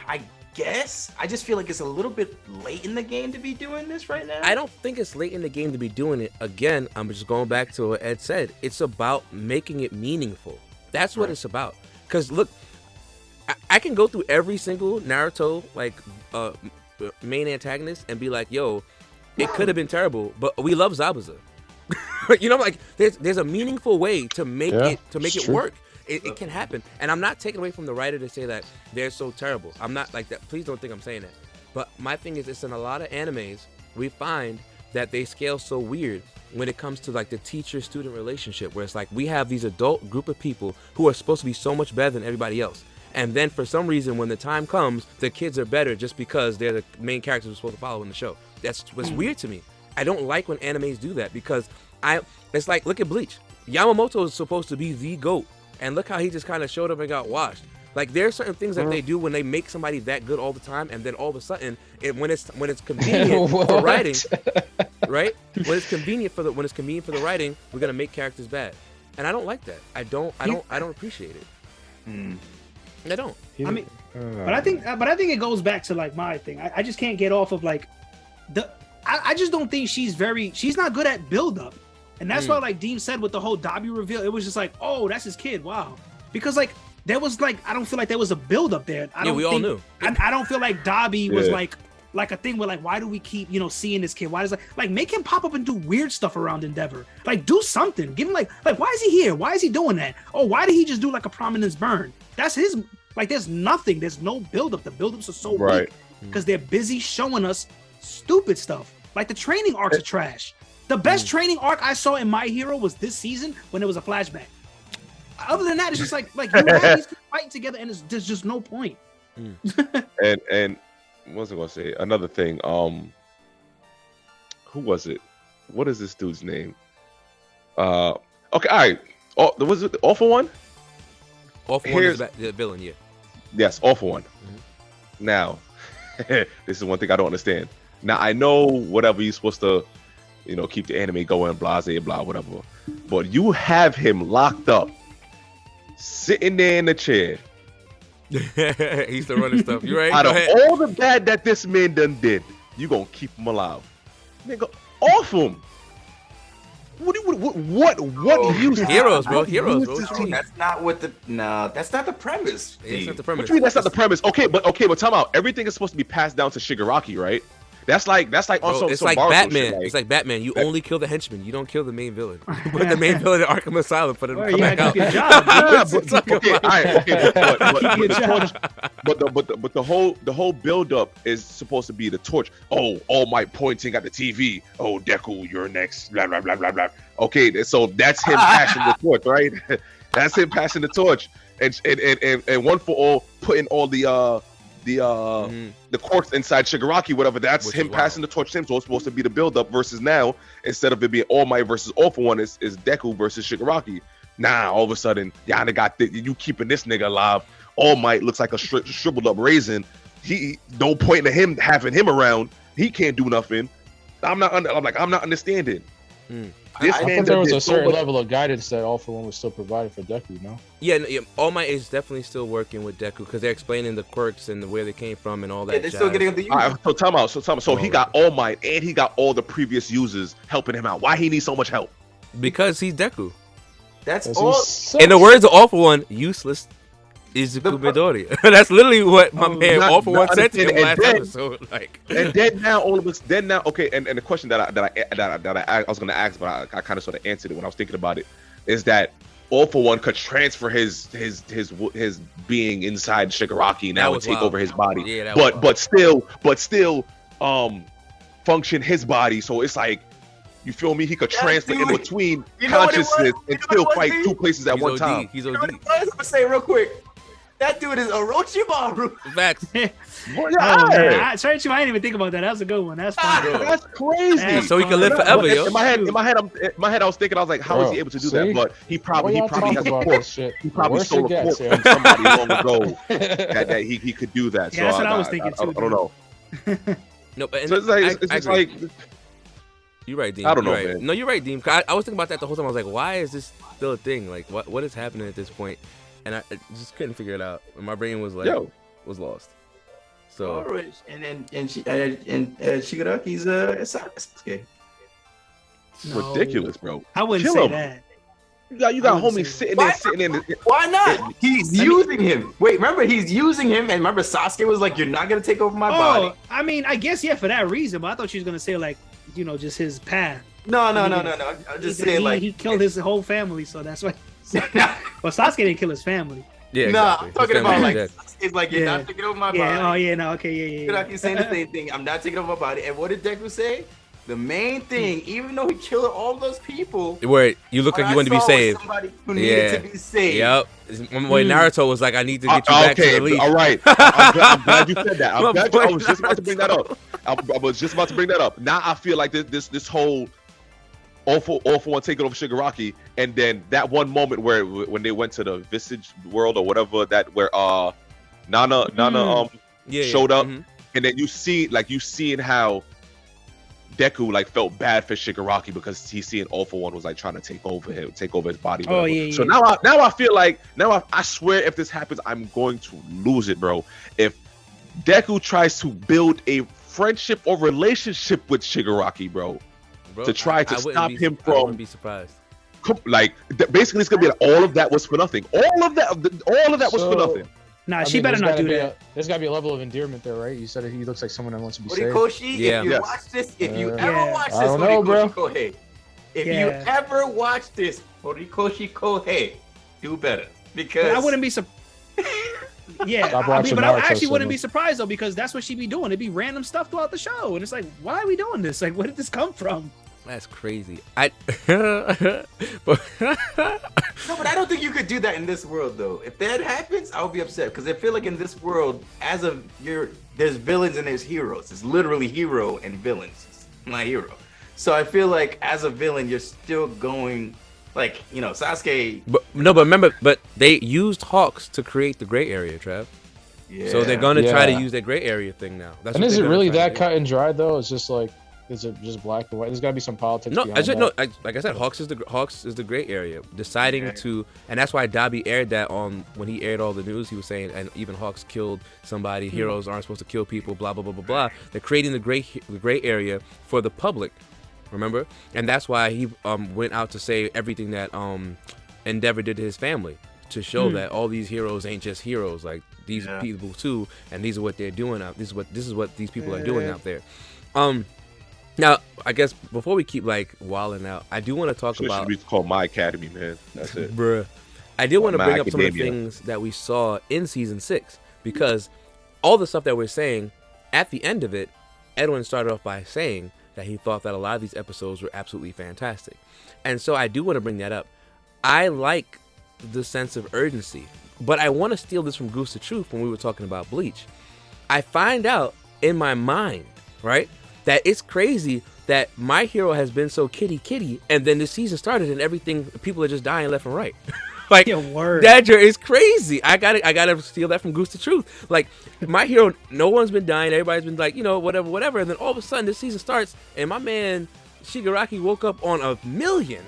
[SPEAKER 3] I guess I just feel like it's a little bit late in the game to be doing this right now.
[SPEAKER 1] I don't think it's late in the game to be doing it. Again, I'm just going back to what Ed said. It's about making it meaningful. That's what it's about. Because look, I can go through every single Naruto main antagonist and be like, yo, it could have been terrible, but we love Zabuza. You know, like there's a meaningful way to make it work. It can happen, and I'm not taking away from the writer to say that they're so terrible. I'm not like that. Please don't think I'm saying that. But my thing is, it's in a lot of animes we find that they scale so weird when it comes to like the teacher-student relationship, where it's like we have these adult group of people who are supposed to be so much better than everybody else, and then for some reason when the time comes, the kids are better just because they're the main characters we're supposed to follow in the show. That's what's weird to me. I don't like when animes do that, because it's like, look at Bleach. Yamamoto is supposed to be the GOAT. And look how he just kind of showed up and got washed. Like, there are certain things that they do when they make somebody that good all the time, and then all of a sudden, when it's convenient for writing, right? When it's convenient for the writing, we're gonna make characters bad, and I don't like that. I don't appreciate it. I don't.
[SPEAKER 5] I mean, but I think it goes back to like my thing. I just can't get off of like I just don't think she's not good at build up. And that's why, like Dean said, with the whole Dobby reveal, it was just like, oh, that's his kid. Wow. Because, like, there was, like, I don't feel like there was a build-up there.
[SPEAKER 1] We all knew.
[SPEAKER 5] I don't feel like Dobby was, like a thing where, like, why do we keep, seeing this kid? Why does, like, make him pop up and do weird stuff around Endeavor? Like, do something. Give him, like, why is he here? Why is he doing that? Oh, why did he just do, like, a prominence burn? That's his, like, there's nothing. There's no build-up. The build-ups are so weak because they're busy showing us stupid stuff. Like, the training arcs are trash. The best training arc I saw in My Hero was this season when it was a flashback. Other than that, it's just like you have these fighting together, and there's just no point.
[SPEAKER 6] And what was I gonna say? Another thing. Who was it? What is this dude's name? Okay, all right. Oh, was it the Awful One?
[SPEAKER 1] Awful One is the villain, yeah.
[SPEAKER 6] Yes, Awful One. Now, this is one thing I don't understand. Now I know whatever you're supposed to, keep the anime going, blah, whatever. But you have him locked up, sitting there in the chair.
[SPEAKER 1] He's the running stuff. You right?
[SPEAKER 6] Out of all the bad that this man done did, you gonna keep him alive? Nigga, off him. What use?
[SPEAKER 1] Heroes, bro. Heroes, bro.
[SPEAKER 3] That's not what that's not the premise.
[SPEAKER 1] It's not the premise.
[SPEAKER 6] What you mean that's not the premise? Okay, but time out. Everything is supposed to be passed down to Shigaraki, right? That's like also
[SPEAKER 1] it's like Batman. It's like Batman. You only kill the henchman. You don't kill the main villain. You put the main villain in Arkham Asylum for them to come back out.
[SPEAKER 5] Your job,
[SPEAKER 6] but the whole build up is supposed to be the torch. Oh, All Might pointing at the TV. Oh, Deku, you're next. Blah blah blah blah blah. Okay, so that's him passing the torch, right? That's him passing the torch, and One for All putting all the quirks inside Shigaraki, whatever. That's him passing the torch to him. So it's supposed to be the build up versus now, instead of it being All Might versus All for One, is Deku versus Shigaraki. Now all of a sudden, y'all got you keeping this nigga alive. All Might looks like a shriveled up raisin. He no point in him having him around. He can't do nothing. I'm not understanding.
[SPEAKER 4] I thought there was a certain level of guidance that All for One was still providing for Deku, no?
[SPEAKER 1] Yeah, All Might is definitely still working with Deku because they're explaining the quirks and where they came from and all that.
[SPEAKER 3] Yeah, they're still getting the.
[SPEAKER 6] All right, so time out. So he got All Might and he got all the previous users helping him out. Why he needs so much help?
[SPEAKER 1] Because he's Deku.
[SPEAKER 3] That's all.
[SPEAKER 1] In the words of Awful One, useless Izuku Midori. That's literally what my man Awful One said to him last episode. Like,
[SPEAKER 6] and then now all of us. Then now, okay. And the question that I was gonna ask, but I kind of sort of answered it when I was thinking about it, is that All for One could transfer his being inside Shigaraki now and take over his body.
[SPEAKER 1] Yeah,
[SPEAKER 6] but still function his body. So it's like, you feel me? He could transfer in between consciousness and still fight two places at one time.
[SPEAKER 1] He's OD.
[SPEAKER 3] I'm gonna say real quick. That dude is Orochimaru.
[SPEAKER 1] Facts.
[SPEAKER 5] I didn't even think about that. That was a good one. That's fun.
[SPEAKER 6] That's crazy.
[SPEAKER 1] So he can live forever, yo.
[SPEAKER 6] In my head, I was thinking, I was like, how is he able to do that? But he probably has a course. He probably stole a course from somebody long ago that he could do that.
[SPEAKER 5] Yeah, that's what I was thinking too.
[SPEAKER 6] I don't know.
[SPEAKER 1] No, but
[SPEAKER 6] So it's just like.
[SPEAKER 1] You're right, Dean.
[SPEAKER 6] I don't know, man.
[SPEAKER 1] No, you're right, Dean. I was thinking about that the whole time. I was like, why is this still a thing? Like, what is happening at this point? And I just couldn't figure it out. And my brain was like, was lost. So,
[SPEAKER 3] and Shigaraki's Sasuke.
[SPEAKER 6] Ridiculous, bro.
[SPEAKER 5] I wouldn't say that.
[SPEAKER 6] You got homies sitting there.
[SPEAKER 3] Why not? He's using him. Wait, remember, he's using him, and remember, Sasuke was like, "You're not gonna take over my body."
[SPEAKER 5] I mean, I guess for that reason. But I thought she was gonna say like, just his path.
[SPEAKER 3] No. I'm just saying, like,
[SPEAKER 5] he killed his whole family, so that's why. Well, Sasuke didn't kill his family.
[SPEAKER 1] Yeah,
[SPEAKER 3] exactly. I'm talking about like Sasuke's like, you're not taking over my body.
[SPEAKER 5] Oh yeah, no, okay, yeah.
[SPEAKER 3] Shigaraki's saying the same thing. I'm not taking over my body. And what did Deku say? The main thing, even though he killed all those people,
[SPEAKER 1] where you look like you want to be saved.
[SPEAKER 3] Somebody who needed to be saved.
[SPEAKER 1] Yep. When Naruto was like, I need to get you back to the league.
[SPEAKER 6] All right. I'm glad you said that. I was just about to bring that up. I was just about to bring that up. Now I feel like this whole All for One taking over Shigaraki, and then that one moment when they went to the Visage world or whatever, that where Nana showed up, and then you seeing how Deku like felt bad for Shigaraki because he's seeing All for One was like trying to take over his body. So now I feel like I swear if this happens, I'm going to lose it, bro. If Deku tries to build a friendship or relationship with Shigaraki, bro, to try to stop him from.
[SPEAKER 1] I wouldn't be surprised.
[SPEAKER 6] Like basically, it's gonna be like, all of that was for nothing. All of that was for nothing.
[SPEAKER 5] Nah, she better not do that.
[SPEAKER 4] There's gotta be a level of endearment there, right? You said he looks like someone that wants to be saved.
[SPEAKER 3] Horikoshi, if you watch this, if you ever watch this, Horikoshi Kohei, if you ever watch this, Horikoshi Kohei, do better, because
[SPEAKER 5] I wouldn't be surprised. Yeah, but I actually wouldn't be surprised though, because that's what she be doing. It'd be random stuff throughout the show, and it's like, why are we doing this? Like, where did this come from?
[SPEAKER 1] That's crazy. But
[SPEAKER 3] No, but I don't think you could do that in this world, though. If that happens, I'll be upset because I feel like in this world, there's villains and there's heroes. It's literally hero and villains. It's my hero. So I feel like as a villain, you're still going, like, Sasuke.
[SPEAKER 1] but remember, they used Hawks to create the gray area, Trav.
[SPEAKER 3] Yeah.
[SPEAKER 1] So they're gonna try to
[SPEAKER 4] Yeah.
[SPEAKER 1] use that gray area thing now. That's
[SPEAKER 4] And
[SPEAKER 1] what
[SPEAKER 4] is
[SPEAKER 1] they're
[SPEAKER 4] it
[SPEAKER 1] gonna
[SPEAKER 4] really
[SPEAKER 1] try to
[SPEAKER 4] that
[SPEAKER 1] do.
[SPEAKER 4] cut and dry though? It's just like, is it just black and white? There's got to be some politics.
[SPEAKER 1] No,
[SPEAKER 4] behind that.
[SPEAKER 1] like I said, Hawks is the gray area. Deciding to, and that's why Dobby aired that on when he aired all the news. He was saying, and even Hawks killed somebody. Heroes aren't supposed to kill people. Blah blah blah blah blah. They're creating the gray area for the public. Remember, and that's why he went out to say everything that Endeavor did to his family to show that all these heroes ain't just heroes. Like these people too, and these are what they're doing out. This is what these people are doing out there. Now, I guess before we keep like wilding out, I do want to talk
[SPEAKER 6] Should
[SPEAKER 1] about.
[SPEAKER 6] be called My Academy, man. That's it.
[SPEAKER 1] Bruh. I do want to
[SPEAKER 6] My
[SPEAKER 1] bring up some of the
[SPEAKER 6] Academia.
[SPEAKER 1] things that we saw in season 6 because all the stuff that we're saying at the end of it, Edwin started off by saying that he thought that a lot of these episodes were absolutely fantastic. And so I do want to bring that up. I like the sense of urgency, but I want to steal this from Goose the Truth when we were talking about Bleach. I find out in my mind, right, that it's crazy that My Hero has been so kitty, and then the season started and everything, people are just dying left and right. Like,
[SPEAKER 5] Yeah, word.
[SPEAKER 1] that is crazy. I gotta steal that from Goose the Truth. Like, My Hero, no one's been dying. Everybody's been like, whatever. And then all of a sudden, this season starts, and my man Shigaraki woke up on 1,000,000.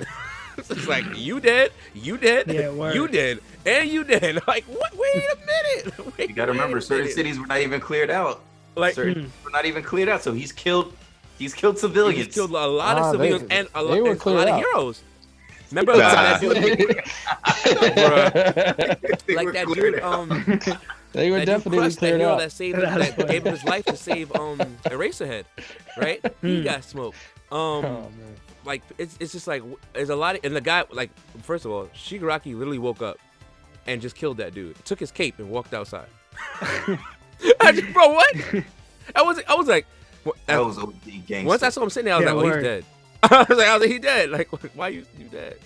[SPEAKER 1] It's like, you dead,
[SPEAKER 5] Yeah, word.
[SPEAKER 1] you dead, and you dead. Like, what? Wait a minute.
[SPEAKER 3] You gotta remember, certain cities were not even cleared out.
[SPEAKER 1] Like,
[SPEAKER 3] Certain were not even cleared out. So he's killed civilians.
[SPEAKER 1] he's killed a lot of
[SPEAKER 4] they-
[SPEAKER 1] civilians and a
[SPEAKER 4] they were
[SPEAKER 1] lot of
[SPEAKER 4] cleared out.
[SPEAKER 1] heroes. Remember
[SPEAKER 6] Nah.
[SPEAKER 1] that dude,
[SPEAKER 3] They
[SPEAKER 1] like
[SPEAKER 3] were
[SPEAKER 1] that
[SPEAKER 3] cleared
[SPEAKER 1] dude,
[SPEAKER 3] out.
[SPEAKER 4] They were
[SPEAKER 1] that dude
[SPEAKER 4] definitely
[SPEAKER 1] crushed that
[SPEAKER 4] cleared
[SPEAKER 1] hero
[SPEAKER 4] out.
[SPEAKER 1] that saved,
[SPEAKER 5] That's
[SPEAKER 1] that gave him his life to save Eraserhead, right? He got smoked.
[SPEAKER 4] Oh, man.
[SPEAKER 1] Like it's just like there's a lot of, and the guy, like, first of all, Shigaraki literally woke up and just killed that dude, took his cape and walked outside. Bro, what? I was like,
[SPEAKER 3] That was OD gangster.
[SPEAKER 1] once I saw him sitting there, I was
[SPEAKER 5] Yeah,
[SPEAKER 1] like, oh, he's
[SPEAKER 5] word.
[SPEAKER 1] dead. I was like, he dead. Like, why you dead?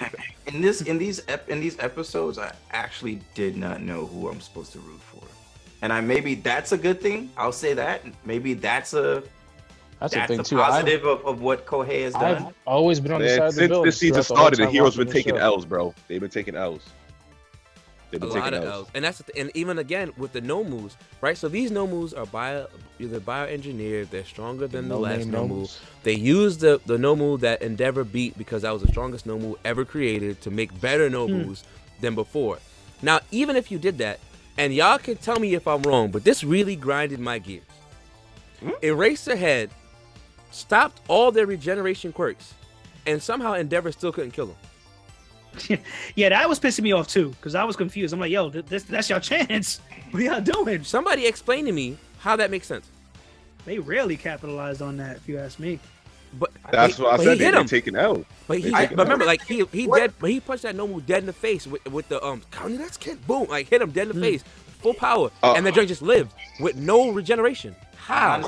[SPEAKER 3] In these episodes, I actually did not know who I'm supposed to root for, and maybe that's a good thing. I'll say that. Maybe that's a
[SPEAKER 4] thing too.
[SPEAKER 3] positive of what Kohei has done.
[SPEAKER 4] I've always been on the
[SPEAKER 6] Man,
[SPEAKER 4] side of the
[SPEAKER 6] since
[SPEAKER 4] village.
[SPEAKER 6] this season
[SPEAKER 4] throughout the whole
[SPEAKER 6] started, the
[SPEAKER 4] time
[SPEAKER 6] heroes been
[SPEAKER 4] watching the
[SPEAKER 6] taking
[SPEAKER 4] show.
[SPEAKER 6] L's, bro. They've been taking L's. They've
[SPEAKER 1] A
[SPEAKER 6] been
[SPEAKER 1] lot
[SPEAKER 6] taking
[SPEAKER 1] of
[SPEAKER 6] L's.
[SPEAKER 1] L's, and and even again with the Nomus, right? So these Nomus are either bioengineered. They're stronger than the last
[SPEAKER 4] No-name
[SPEAKER 1] Nomu.
[SPEAKER 4] Nomus.
[SPEAKER 1] They used the Nomu that Endeavor beat because that was the strongest Nomu ever created to make better Nomus than before. Now, even if you did that, and y'all can tell me if I'm wrong, but this really grinded my gears. Eraserhead stopped all their regeneration quirks, and somehow Endeavor still couldn't kill them.
[SPEAKER 5] Yeah, that was pissing me off too, because I was confused. I'm like, yo, that's your chance. What y'all doing?
[SPEAKER 1] Somebody explain to me how that makes sense.
[SPEAKER 5] They rarely capitalized on that, if you ask me.
[SPEAKER 1] But
[SPEAKER 6] That's what I
[SPEAKER 1] but
[SPEAKER 6] said.
[SPEAKER 1] he hit
[SPEAKER 6] They've
[SPEAKER 1] him.
[SPEAKER 6] been taking L's.
[SPEAKER 1] But he,
[SPEAKER 6] They
[SPEAKER 1] but
[SPEAKER 6] taking
[SPEAKER 1] remember,
[SPEAKER 6] L's.
[SPEAKER 1] like he
[SPEAKER 3] What?
[SPEAKER 1] dead, but he punched that Nomu dead in the face with the County that's kid, boom, like hit him dead in the face, full power, and the joint just lived with no regeneration. How?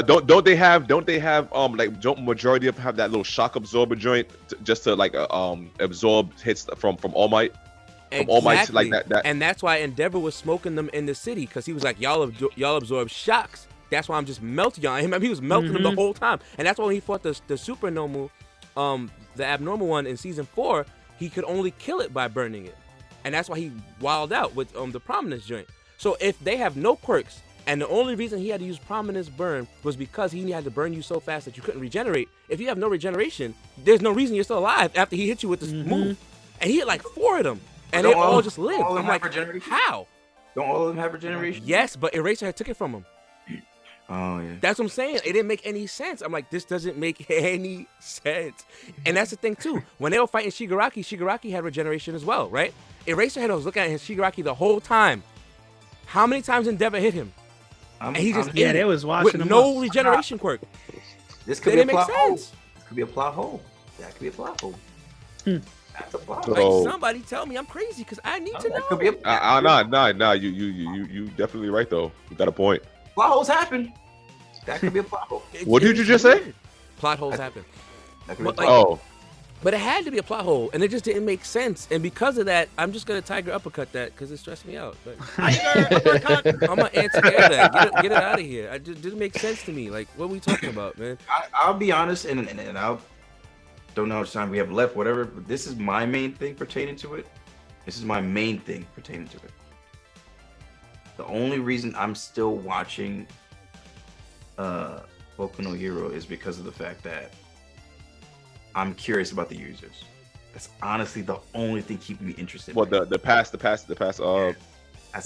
[SPEAKER 6] Don't they have like don't majority of them have that little shock absorber joint just to like absorb hits from All Might? From All Might to, like that.
[SPEAKER 1] And that's why Endeavor was smoking them in the city because he was like, y'all absorb shocks. That's why I'm just melting y'all. He was melting them the whole time, and that's why when he fought the Super Nomu, the abnormal one in season 4, he could only kill it by burning it, and that's why he wilded out with the Prominence joint. So if they have no quirks, and the only reason he had to use Prominence burn was because he had to burn you so fast that you couldn't regenerate. If you have no regeneration, there's no reason you're still alive after he hit you with this move, and he hit like 4 of them, and they
[SPEAKER 3] Don't
[SPEAKER 1] all
[SPEAKER 3] all-
[SPEAKER 1] just lived.
[SPEAKER 3] all of
[SPEAKER 1] I'm
[SPEAKER 3] them have
[SPEAKER 1] like,
[SPEAKER 3] regeneration?
[SPEAKER 1] how?
[SPEAKER 3] Don't all of them have regeneration?
[SPEAKER 1] Yes, but Eraserhead took it from him.
[SPEAKER 3] Oh yeah.
[SPEAKER 1] That's what I'm saying. It didn't make any sense. I'm like, this doesn't make any sense. And that's the thing too. When they were fighting Shigaraki had regeneration as well, right? Eraserhead was looking at his Shigaraki the whole time. How many times Endeavor hit him? And he just
[SPEAKER 5] Yeah,
[SPEAKER 1] ate
[SPEAKER 5] they
[SPEAKER 1] it
[SPEAKER 5] was watching
[SPEAKER 1] with
[SPEAKER 5] him
[SPEAKER 1] no
[SPEAKER 5] up.
[SPEAKER 1] regeneration quirk.
[SPEAKER 3] This
[SPEAKER 1] It
[SPEAKER 3] could be a
[SPEAKER 1] didn't make
[SPEAKER 3] plot hole.
[SPEAKER 1] sense.
[SPEAKER 3] This could be a plot hole. That could be a plot hole. That's a plot
[SPEAKER 6] So-
[SPEAKER 3] hole.
[SPEAKER 1] Like, somebody tell me I'm crazy because I need to
[SPEAKER 3] That could be
[SPEAKER 1] know.
[SPEAKER 3] a
[SPEAKER 6] Nah. You definitely right though. You got a point.
[SPEAKER 3] plot holes happen. That could be a plot hole.
[SPEAKER 6] What did you just say?
[SPEAKER 1] Plot holes happen.
[SPEAKER 3] That could
[SPEAKER 1] But,
[SPEAKER 3] be a
[SPEAKER 1] like,
[SPEAKER 3] plot.
[SPEAKER 6] Oh,
[SPEAKER 1] But it had to be a plot hole, and it just didn't make sense. And because of that, I'm just gonna tiger uppercut that because it stressed me out. But
[SPEAKER 5] Tiger uppercut.
[SPEAKER 1] I'm gonna anti-air that. Get it out of here. It just didn't make sense to me. Like, what are we talking about, man?
[SPEAKER 3] I'll be honest, and I don't know how much time we have left, whatever. But this is my main thing pertaining to it. This is my main thing pertaining to it. The only reason I'm still watching Boku no Hero is because of the fact that I'm curious about the users. That's honestly the only thing keeping me interested.
[SPEAKER 6] well, the past.
[SPEAKER 3] That's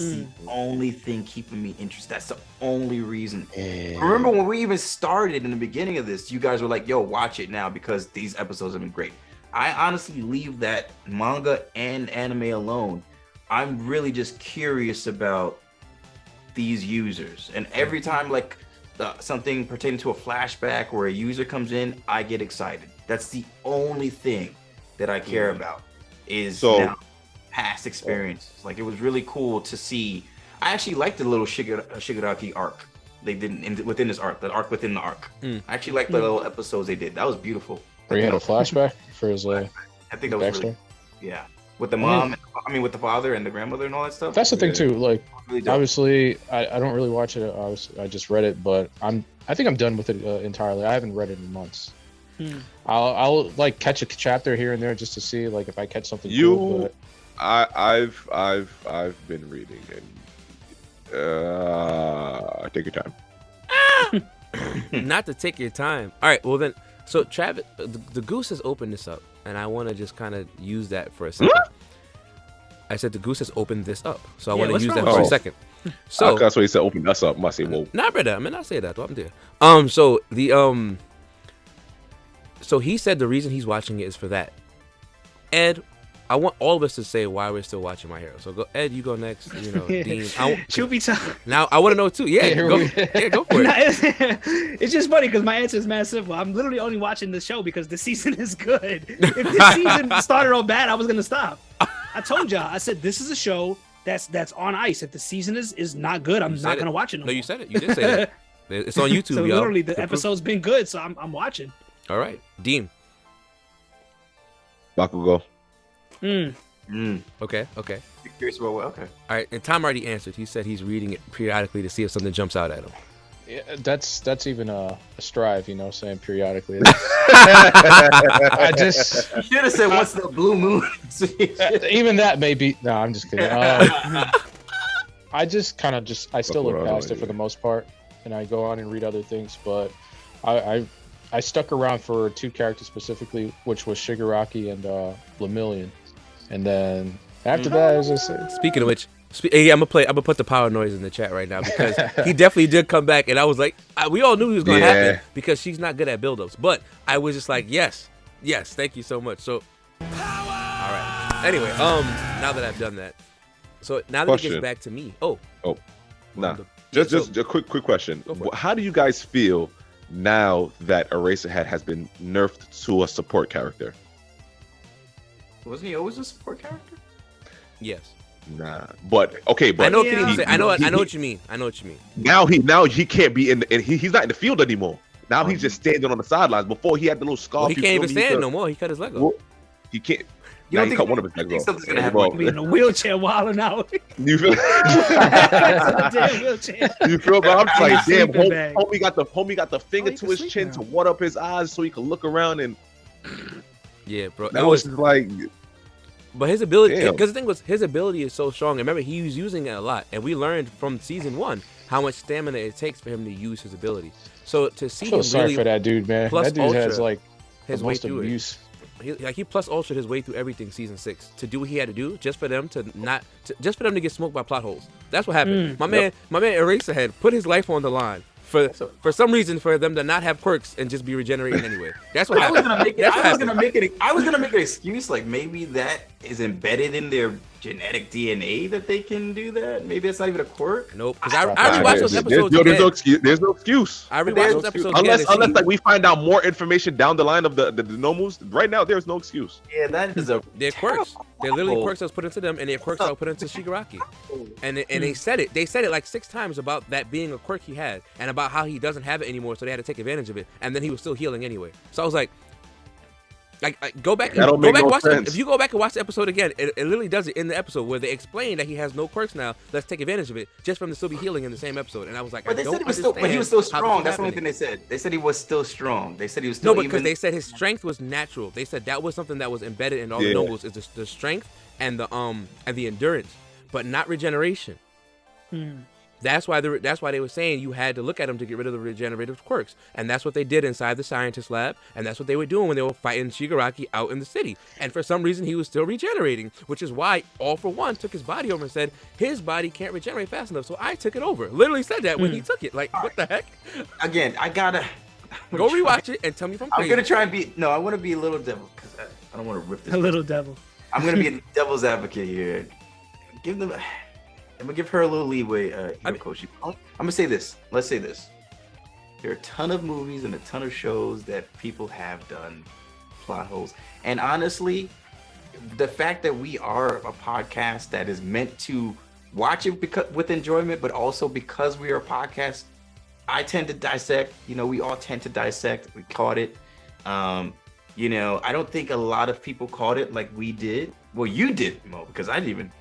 [SPEAKER 3] the only thing keeping me interested. That's the only reason. Remember when we even started in the beginning of this, you guys were like, yo, watch it now because these episodes have been great. I honestly leave that manga and anime alone. I'm really just curious about these users. And every time like something pertaining to a flashback or a user comes in, I get excited. That's the only thing that I care about is now past experiences. Like, it was really cool to see. I actually liked the little Shigaraki arc they did within this arc, the arc within the arc. I actually liked the little episodes they did. That was beautiful.
[SPEAKER 4] Where he had a flashback for his
[SPEAKER 3] I think that was
[SPEAKER 4] backstory.
[SPEAKER 3] really, yeah, with the mom. With the father and the grandmother and all that stuff.
[SPEAKER 4] That's the thing too. Like,
[SPEAKER 3] Really dope.
[SPEAKER 4] obviously, I don't really watch it. Obviously, I just read it, but I think I'm done with it entirely. I haven't read it in months. I'll like catch a chapter here and there just to see like if I catch something cool. But
[SPEAKER 6] I've been reading and take your time.
[SPEAKER 1] Not to take your time. All right. Well then, so Travis, the Goose has opened this up, and I want to just kind of use that for a second. I said the Goose has opened this up, so I want to
[SPEAKER 5] what's
[SPEAKER 1] use
[SPEAKER 5] wrong
[SPEAKER 1] that for a
[SPEAKER 6] with
[SPEAKER 1] second. So
[SPEAKER 6] That's why he said open us up. Must say whoa.
[SPEAKER 1] Nah, brother. I mean, I say that. Though. I'm there. So the so he said the reason he's watching it is for that. Ed, I want all of us to say why we're still watching My Hero. So go, Ed. You go next. You know, Dean.
[SPEAKER 5] Should be tough.
[SPEAKER 1] Now I want to know too. Yeah, go for it.
[SPEAKER 5] It's just funny because my answer is mad simple. I'm literally only watching the show because the season is good. If this season started on bad, I was gonna stop. I told y'all. I said this is a show that's on ice. If the season is not good, I'm not gonna watch it.
[SPEAKER 1] No, you said it. You did say that. It's on YouTube,
[SPEAKER 5] So
[SPEAKER 1] y'all.
[SPEAKER 5] literally, the
[SPEAKER 1] proof.
[SPEAKER 5] episode's been good, so I'm watching.
[SPEAKER 1] All right, Dean.
[SPEAKER 6] Bakugo.
[SPEAKER 1] Okay.
[SPEAKER 3] You're curious about what? Okay.
[SPEAKER 1] All right, and Tom already answered. He said he's reading it periodically to see if something jumps out at him.
[SPEAKER 4] yeah, that's even a strive, saying periodically. I just
[SPEAKER 3] You should have said what's the blue moon.
[SPEAKER 4] even that may be. No, I'm just kidding. I just kind of I still look past it for the most part, and I go on and read other things. But I stuck around for two characters specifically, which was Shigaraki and Lemillion, and then after that, it was just
[SPEAKER 1] Speaking of which, hey, I'm gonna put the power noise in the chat right now because he definitely did come back, and I was like, we all knew he was gonna happen because she's not good at build-ups, but I was just like, yes, thank you so much. So, all right. Anyway, now that I've done that, so now that it
[SPEAKER 6] Question.
[SPEAKER 1] gets back to me. Oh,
[SPEAKER 6] Nah.
[SPEAKER 1] Yeah,
[SPEAKER 6] Just a quick question.
[SPEAKER 1] Go for it.
[SPEAKER 6] How do you guys feel now that Eraserhead has been nerfed to a support character?
[SPEAKER 3] Wasn't he always a support character?
[SPEAKER 1] yes.
[SPEAKER 6] Nah. But okay, but
[SPEAKER 1] I know.
[SPEAKER 5] Yeah.
[SPEAKER 1] I know what you mean. I know what you mean.
[SPEAKER 6] now he can't be he's not in the field anymore. Now he's just standing on the sidelines. Before he had the little scarf.
[SPEAKER 1] Well, he
[SPEAKER 6] you
[SPEAKER 1] can't
[SPEAKER 6] feel
[SPEAKER 1] even
[SPEAKER 6] me?
[SPEAKER 1] stand no more. He cut his leg off.
[SPEAKER 6] Well, he can't.
[SPEAKER 3] You
[SPEAKER 6] Now
[SPEAKER 3] don't
[SPEAKER 6] he
[SPEAKER 3] think-
[SPEAKER 6] cut one of his legs
[SPEAKER 3] think
[SPEAKER 6] off.
[SPEAKER 3] something's gonna happen
[SPEAKER 6] Well,
[SPEAKER 3] with
[SPEAKER 5] Be in a wheelchair wilding out.
[SPEAKER 6] You feel?
[SPEAKER 5] Damn wheelchair.
[SPEAKER 6] You feel? But I'm just like, damn,
[SPEAKER 5] Sleeping bag.
[SPEAKER 6] homie got the finger
[SPEAKER 5] he
[SPEAKER 6] to
[SPEAKER 5] can
[SPEAKER 6] his
[SPEAKER 5] sleep
[SPEAKER 6] chin
[SPEAKER 5] now.
[SPEAKER 6] to wad up his eyes so he can look around, and
[SPEAKER 1] Yeah, bro.
[SPEAKER 6] that was just like,
[SPEAKER 1] But his ability,
[SPEAKER 6] Damn.
[SPEAKER 1] because the thing was, his ability is so strong. And remember, he was using it a lot, and we learned from season 1 how much stamina it takes for him to use his ability. So to see
[SPEAKER 4] I feel
[SPEAKER 1] him
[SPEAKER 4] sorry
[SPEAKER 1] really
[SPEAKER 4] for that dude, man.
[SPEAKER 1] plus
[SPEAKER 4] That dude has
[SPEAKER 1] Ultra,
[SPEAKER 4] like
[SPEAKER 1] his
[SPEAKER 4] the
[SPEAKER 1] way
[SPEAKER 4] most
[SPEAKER 1] through
[SPEAKER 4] abuse.
[SPEAKER 1] he plus ultra his way through everything season 6 to do what he had to do just for them to just for them to get smoked by plot holes. That's what happened. My man Eraserhead put his life on the line for some reason for them to not have quirks and just be regenerating anyway. That's what
[SPEAKER 3] I was
[SPEAKER 1] happened.
[SPEAKER 3] gonna make it.
[SPEAKER 1] That's what
[SPEAKER 3] I was gonna
[SPEAKER 1] happened.
[SPEAKER 3] make an excuse like maybe that is embedded in their genetic DNA that they can do that. Maybe it's not even a quirk.
[SPEAKER 1] Nope, because I
[SPEAKER 4] Nah,
[SPEAKER 1] rewatched those episodes
[SPEAKER 6] there's
[SPEAKER 1] again.
[SPEAKER 6] no excuse. There's no excuse.
[SPEAKER 1] I rewatched those episodes again.
[SPEAKER 6] Unless like we find out more information down the line of the Nomus. Right now, there's no excuse.
[SPEAKER 3] Yeah, that is a.
[SPEAKER 1] They're quirks. They're literally
[SPEAKER 3] terrible-
[SPEAKER 1] quirks that was put into them, and they're quirks that were put into Shigaraki. And they said it. They said it like 6 times about that being a quirk he had, and about how he doesn't have it anymore, so they had to take advantage of it. And then he was still healing anyway. So I was like, Like go back,
[SPEAKER 6] That don't
[SPEAKER 1] go
[SPEAKER 6] make
[SPEAKER 1] back,
[SPEAKER 6] no
[SPEAKER 1] watch.
[SPEAKER 6] sense.
[SPEAKER 1] If you go back and watch the episode again, it literally does it in the episode where they explain that he has no quirks now. Let's take advantage of it, just from the still be healing in the same episode. And I was like,
[SPEAKER 3] But
[SPEAKER 1] I
[SPEAKER 3] they
[SPEAKER 1] don't
[SPEAKER 3] said he was still, but he was
[SPEAKER 1] understand
[SPEAKER 3] still
[SPEAKER 1] how this
[SPEAKER 3] strong.
[SPEAKER 1] is
[SPEAKER 3] That's the only thing
[SPEAKER 1] happening.
[SPEAKER 3] they said. They said he was still strong. They said he was still
[SPEAKER 1] No, because
[SPEAKER 3] even.
[SPEAKER 1] they said his strength was natural. They said that was something that was embedded in all the
[SPEAKER 6] Yeah.
[SPEAKER 1] nobles is the strength and the endurance, but not regeneration. That's why they were saying you had to look at him to get rid of the regenerative quirks, and that's what they did inside the scientist lab, and that's what they were doing when they were fighting Shigaraki out in the city. And for some reason, he was still regenerating, which is why All For One took his body over and said his body can't regenerate fast enough, so I took it over. Literally said that when he took it. Like, what the heck?
[SPEAKER 3] Again, I gotta
[SPEAKER 1] Go rewatch it and tell me if I'm crazy.
[SPEAKER 3] I'm gonna try and be. No, I want to be a little devil because I don't want to rip this.
[SPEAKER 5] A little devil.
[SPEAKER 3] I'm gonna be a devil's advocate here. Give them. I'm gonna give her a little leeway. Hirokoshi. I'm gonna say this. Let's say this. There are a ton of movies and a ton of shows that people have done plot holes, and honestly, the fact that we are a podcast that is meant to watch it because with enjoyment, but also because we are a podcast, I tend to dissect. You know, we all tend to dissect. We caught it. You know, I don't think a lot of people caught it like we did. Well, you did, Mo, because I didn't even.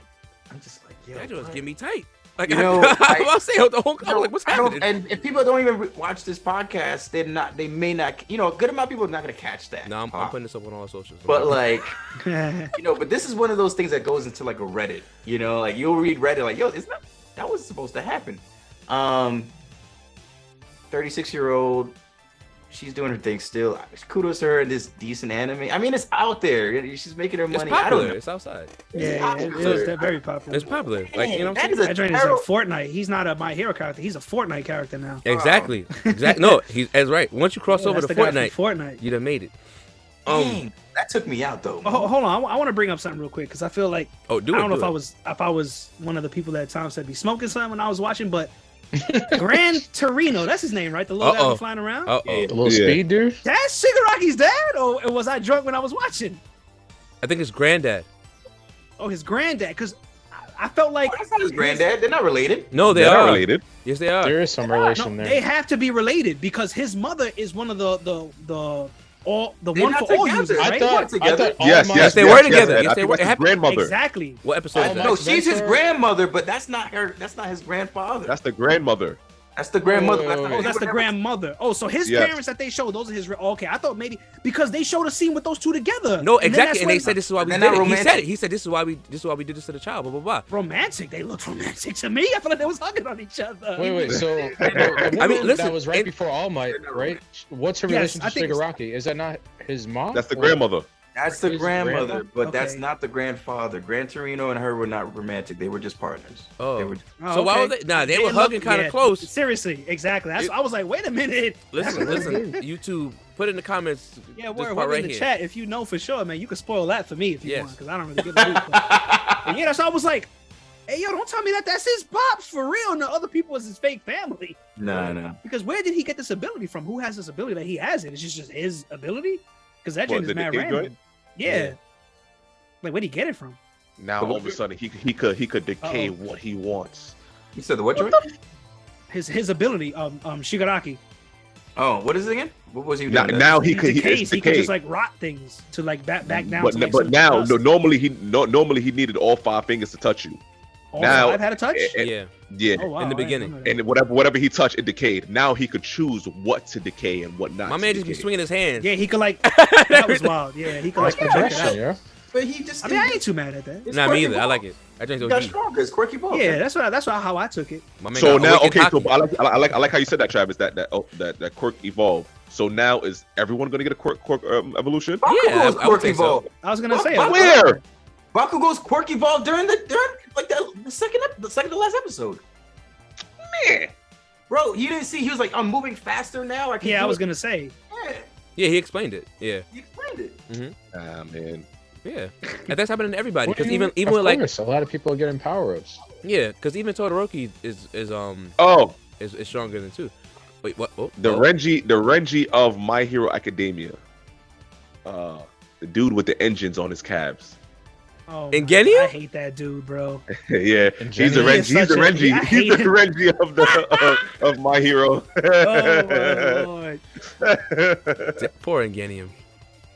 [SPEAKER 3] I'm just like, yo,
[SPEAKER 1] That just
[SPEAKER 3] what?
[SPEAKER 1] get me tight. Like,
[SPEAKER 3] You know,
[SPEAKER 1] I'll say the whole. I'm like, what's
[SPEAKER 3] I don't-
[SPEAKER 1] happening?
[SPEAKER 3] and if people don't even watch this podcast, they may not. You know, a good amount of people are not gonna catch that.
[SPEAKER 1] No, I'm putting this up on all socials.
[SPEAKER 3] But like, you know, but this is one of those things that goes into like a Reddit. You know, like you'll read Reddit, like, yo, it's not that was supposed to happen. 36-year-old, she's doing her thing still. Kudos to her in this decent anime. I mean, it's out there. She's making her
[SPEAKER 1] it's
[SPEAKER 3] money. I don't
[SPEAKER 1] popular.
[SPEAKER 3] know.
[SPEAKER 1] It's outside.
[SPEAKER 5] Yeah, it is very popular.
[SPEAKER 1] It's popular. Like, you know what I'm
[SPEAKER 3] That is
[SPEAKER 1] saying?
[SPEAKER 3] a
[SPEAKER 5] That joint is
[SPEAKER 3] terrible-
[SPEAKER 5] like Fortnite. He's not a My Hero character. He's a Fortnite character now.
[SPEAKER 1] Exactly. Exactly. No, that's right. Once you cross
[SPEAKER 5] Yeah,
[SPEAKER 1] over
[SPEAKER 5] that's
[SPEAKER 1] to
[SPEAKER 5] the guy
[SPEAKER 1] Fortnite,
[SPEAKER 5] from Fortnite.
[SPEAKER 1] you done made it.
[SPEAKER 3] Dang, that took me out though.
[SPEAKER 5] Hold on, I want to bring up something real quick because I feel like
[SPEAKER 1] Oh, do it.
[SPEAKER 5] I don't know
[SPEAKER 1] do
[SPEAKER 5] if
[SPEAKER 1] it.
[SPEAKER 5] I was one of the people that Tom said be smoking something when I was watching, but Gran Torino, that's his name, right? The little guy
[SPEAKER 1] Uh-oh.
[SPEAKER 5] who's flying around.
[SPEAKER 1] Uh-oh.
[SPEAKER 3] Yeah.
[SPEAKER 4] The little
[SPEAKER 6] Yeah.
[SPEAKER 4] speed dude.
[SPEAKER 5] That's Shigaraki's dad, or was I drunk when I was watching?
[SPEAKER 1] I think it's granddad.
[SPEAKER 5] Oh, his granddad, because I felt like
[SPEAKER 3] That's not his granddad. They're not related.
[SPEAKER 1] No, they
[SPEAKER 6] They're not
[SPEAKER 1] are
[SPEAKER 6] related.
[SPEAKER 1] Yes, they are.
[SPEAKER 4] There is some
[SPEAKER 5] no,
[SPEAKER 4] relation there.
[SPEAKER 5] they have to be related because his mother is one of the
[SPEAKER 3] They're
[SPEAKER 5] one
[SPEAKER 3] not
[SPEAKER 5] for all
[SPEAKER 3] together.
[SPEAKER 5] users,
[SPEAKER 4] I
[SPEAKER 5] right?
[SPEAKER 4] thought.
[SPEAKER 3] together.
[SPEAKER 4] All
[SPEAKER 6] Yes,
[SPEAKER 4] my-
[SPEAKER 6] yes,
[SPEAKER 1] they
[SPEAKER 6] yes,
[SPEAKER 1] were
[SPEAKER 6] yes,
[SPEAKER 1] together.
[SPEAKER 6] Ed.
[SPEAKER 1] Yes,
[SPEAKER 6] I
[SPEAKER 1] they
[SPEAKER 6] think
[SPEAKER 1] were.
[SPEAKER 6] that's
[SPEAKER 1] It
[SPEAKER 6] his
[SPEAKER 1] happened-
[SPEAKER 6] grandmother.
[SPEAKER 5] Exactly.
[SPEAKER 1] What episode
[SPEAKER 4] Oh,
[SPEAKER 1] is that?
[SPEAKER 3] No,
[SPEAKER 4] Max
[SPEAKER 3] she's his
[SPEAKER 4] Ventura?
[SPEAKER 3] grandmother, but that's not her. That's not his grandfather.
[SPEAKER 6] That's the grandmother.
[SPEAKER 3] That's the grandmother.
[SPEAKER 4] Wait, wait,
[SPEAKER 5] Oh, that's the grandmother. Oh, so his
[SPEAKER 6] Yes.
[SPEAKER 5] parents that they showed, those are his. Okay, I thought maybe because they showed a scene with those two together.
[SPEAKER 1] No,
[SPEAKER 5] then
[SPEAKER 1] exactly.
[SPEAKER 5] that's
[SPEAKER 1] And they
[SPEAKER 5] when-
[SPEAKER 1] said this is why we
[SPEAKER 3] They're
[SPEAKER 1] did
[SPEAKER 3] not
[SPEAKER 1] it. He
[SPEAKER 3] romantic.
[SPEAKER 1] said it. He said this is why we did this to the child. Blah blah blah.
[SPEAKER 5] romantic. They looked romantic to me. I feel like they was hugging on each other.
[SPEAKER 4] Wait. So the woman
[SPEAKER 1] I mean, listen,
[SPEAKER 4] that was right
[SPEAKER 1] and-
[SPEAKER 4] before All Might, right? What's her
[SPEAKER 5] Yes,
[SPEAKER 4] relation
[SPEAKER 5] I
[SPEAKER 4] to
[SPEAKER 5] think it's-
[SPEAKER 4] Shigaraki? Is that not his mom?
[SPEAKER 6] That's the
[SPEAKER 4] Or-
[SPEAKER 6] grandmother.
[SPEAKER 3] That's the
[SPEAKER 4] His
[SPEAKER 3] grandmother,
[SPEAKER 4] grandma?
[SPEAKER 3] but that's
[SPEAKER 5] Okay.
[SPEAKER 3] not the grandfather. Gran Torino and her were not romantic. They were just partners.
[SPEAKER 1] Oh.
[SPEAKER 3] They were,
[SPEAKER 1] So why were they? Nah, they were hugging kind of close.
[SPEAKER 5] Seriously, exactly. That's I was like, wait a minute.
[SPEAKER 1] Listen, YouTube, put in the comments.
[SPEAKER 5] Yeah,
[SPEAKER 1] this
[SPEAKER 5] word,
[SPEAKER 1] part
[SPEAKER 5] word
[SPEAKER 1] right
[SPEAKER 5] in the
[SPEAKER 1] here.
[SPEAKER 5] chat if you know for sure, man. You can spoil that for me if you
[SPEAKER 1] Yes.
[SPEAKER 5] want, because I don't really give a hoot. But yeah, so I was like, hey, yo, don't tell me that that's his pops for real, and the other people was his fake family.
[SPEAKER 3] no.
[SPEAKER 5] Because where did he get this ability from? Who has this ability that he has it? It's just his ability? Because that
[SPEAKER 6] What,
[SPEAKER 5] joint is
[SPEAKER 6] the
[SPEAKER 5] mad
[SPEAKER 6] decay
[SPEAKER 5] random.
[SPEAKER 6] joint?
[SPEAKER 5] Yeah. Like, where'd he get it from?
[SPEAKER 6] Now all of a sudden he could decay
[SPEAKER 5] Uh-oh.
[SPEAKER 6] what he wants.
[SPEAKER 3] You said the what joint?
[SPEAKER 5] His ability, Shigaraki.
[SPEAKER 3] Oh, what is it again? What was he
[SPEAKER 6] Now,
[SPEAKER 3] doing?
[SPEAKER 6] now
[SPEAKER 5] He
[SPEAKER 6] he could
[SPEAKER 5] decays.
[SPEAKER 6] it's
[SPEAKER 5] He could
[SPEAKER 6] decay.
[SPEAKER 5] just like rot things to like back down.
[SPEAKER 6] But
[SPEAKER 5] to, like,
[SPEAKER 6] but
[SPEAKER 5] some
[SPEAKER 6] now
[SPEAKER 5] dust.
[SPEAKER 6] normally he needed all 5 fingers to touch you.
[SPEAKER 5] All
[SPEAKER 6] now-
[SPEAKER 5] 5 had a touch.
[SPEAKER 6] Eh,
[SPEAKER 1] Yeah.
[SPEAKER 6] Yeah.
[SPEAKER 5] Oh, wow,
[SPEAKER 1] in the
[SPEAKER 5] I didn't
[SPEAKER 1] beginning.
[SPEAKER 5] know that.
[SPEAKER 6] And whatever he touched, it decayed. Now he could choose what to decay and what not.
[SPEAKER 1] My
[SPEAKER 6] to
[SPEAKER 1] man just be
[SPEAKER 6] decay.
[SPEAKER 1] swinging his hands.
[SPEAKER 5] Yeah, he could like. That was wild. Yeah, he could like
[SPEAKER 4] That's
[SPEAKER 5] project it
[SPEAKER 4] progression,
[SPEAKER 5] out.
[SPEAKER 4] yeah.
[SPEAKER 3] But he just.
[SPEAKER 5] I mean, I ain't too mad at that.
[SPEAKER 3] it's
[SPEAKER 1] Nah, me
[SPEAKER 3] quirky
[SPEAKER 1] either. I
[SPEAKER 3] ball.
[SPEAKER 1] like it. I drink
[SPEAKER 3] He got
[SPEAKER 1] OG.
[SPEAKER 3] stronger. It's quirky ball.
[SPEAKER 5] Yeah, that's how I took it.
[SPEAKER 1] My man
[SPEAKER 6] So
[SPEAKER 1] got
[SPEAKER 6] now,
[SPEAKER 1] awakened
[SPEAKER 6] okay, so
[SPEAKER 1] hockey.
[SPEAKER 6] I like how you said that, Travis. That quirk evolved. So now is everyone gonna get a quirk evolution?
[SPEAKER 1] Yeah,
[SPEAKER 3] Bakugo's
[SPEAKER 1] I would
[SPEAKER 3] quirky
[SPEAKER 1] think so.
[SPEAKER 3] ball.
[SPEAKER 5] I was gonna
[SPEAKER 3] What?
[SPEAKER 5] say
[SPEAKER 6] Where?
[SPEAKER 3] Bakugo's quirky ball during like the second to last episode.
[SPEAKER 6] Man,
[SPEAKER 3] Bro, you didn't see? He was like, "I'm moving faster now." I can
[SPEAKER 5] Yeah, I
[SPEAKER 3] do
[SPEAKER 5] was
[SPEAKER 3] it."
[SPEAKER 5] gonna say.
[SPEAKER 3] Yeah,
[SPEAKER 1] Yeah, he explained it. Yeah,
[SPEAKER 3] he explained it.
[SPEAKER 6] ah man.
[SPEAKER 1] yeah. And that's happening to everybody.
[SPEAKER 4] What do
[SPEAKER 1] Because
[SPEAKER 4] you-
[SPEAKER 1] even
[SPEAKER 4] of
[SPEAKER 1] with like
[SPEAKER 4] course, a lot of people are getting power ups.
[SPEAKER 1] yeah, because even Todoroki is
[SPEAKER 6] Oh,
[SPEAKER 1] stronger than two. Wait, what? Oh,
[SPEAKER 6] the
[SPEAKER 1] oh.
[SPEAKER 6] Renji of My Hero Academia. The dude with the engines on his calves.
[SPEAKER 5] Oh,
[SPEAKER 1] And
[SPEAKER 5] my
[SPEAKER 1] Genya?
[SPEAKER 5] God, I hate that dude, bro.
[SPEAKER 6] Yeah,
[SPEAKER 4] And
[SPEAKER 6] he's the
[SPEAKER 4] Jenny
[SPEAKER 5] is
[SPEAKER 6] Renji. He's the
[SPEAKER 5] such a-
[SPEAKER 6] Renji.
[SPEAKER 5] I
[SPEAKER 6] He's
[SPEAKER 5] hate
[SPEAKER 6] the
[SPEAKER 5] him.
[SPEAKER 6] Renji of the of My Hero.
[SPEAKER 5] Oh my lord.
[SPEAKER 1] Poor Ingenium.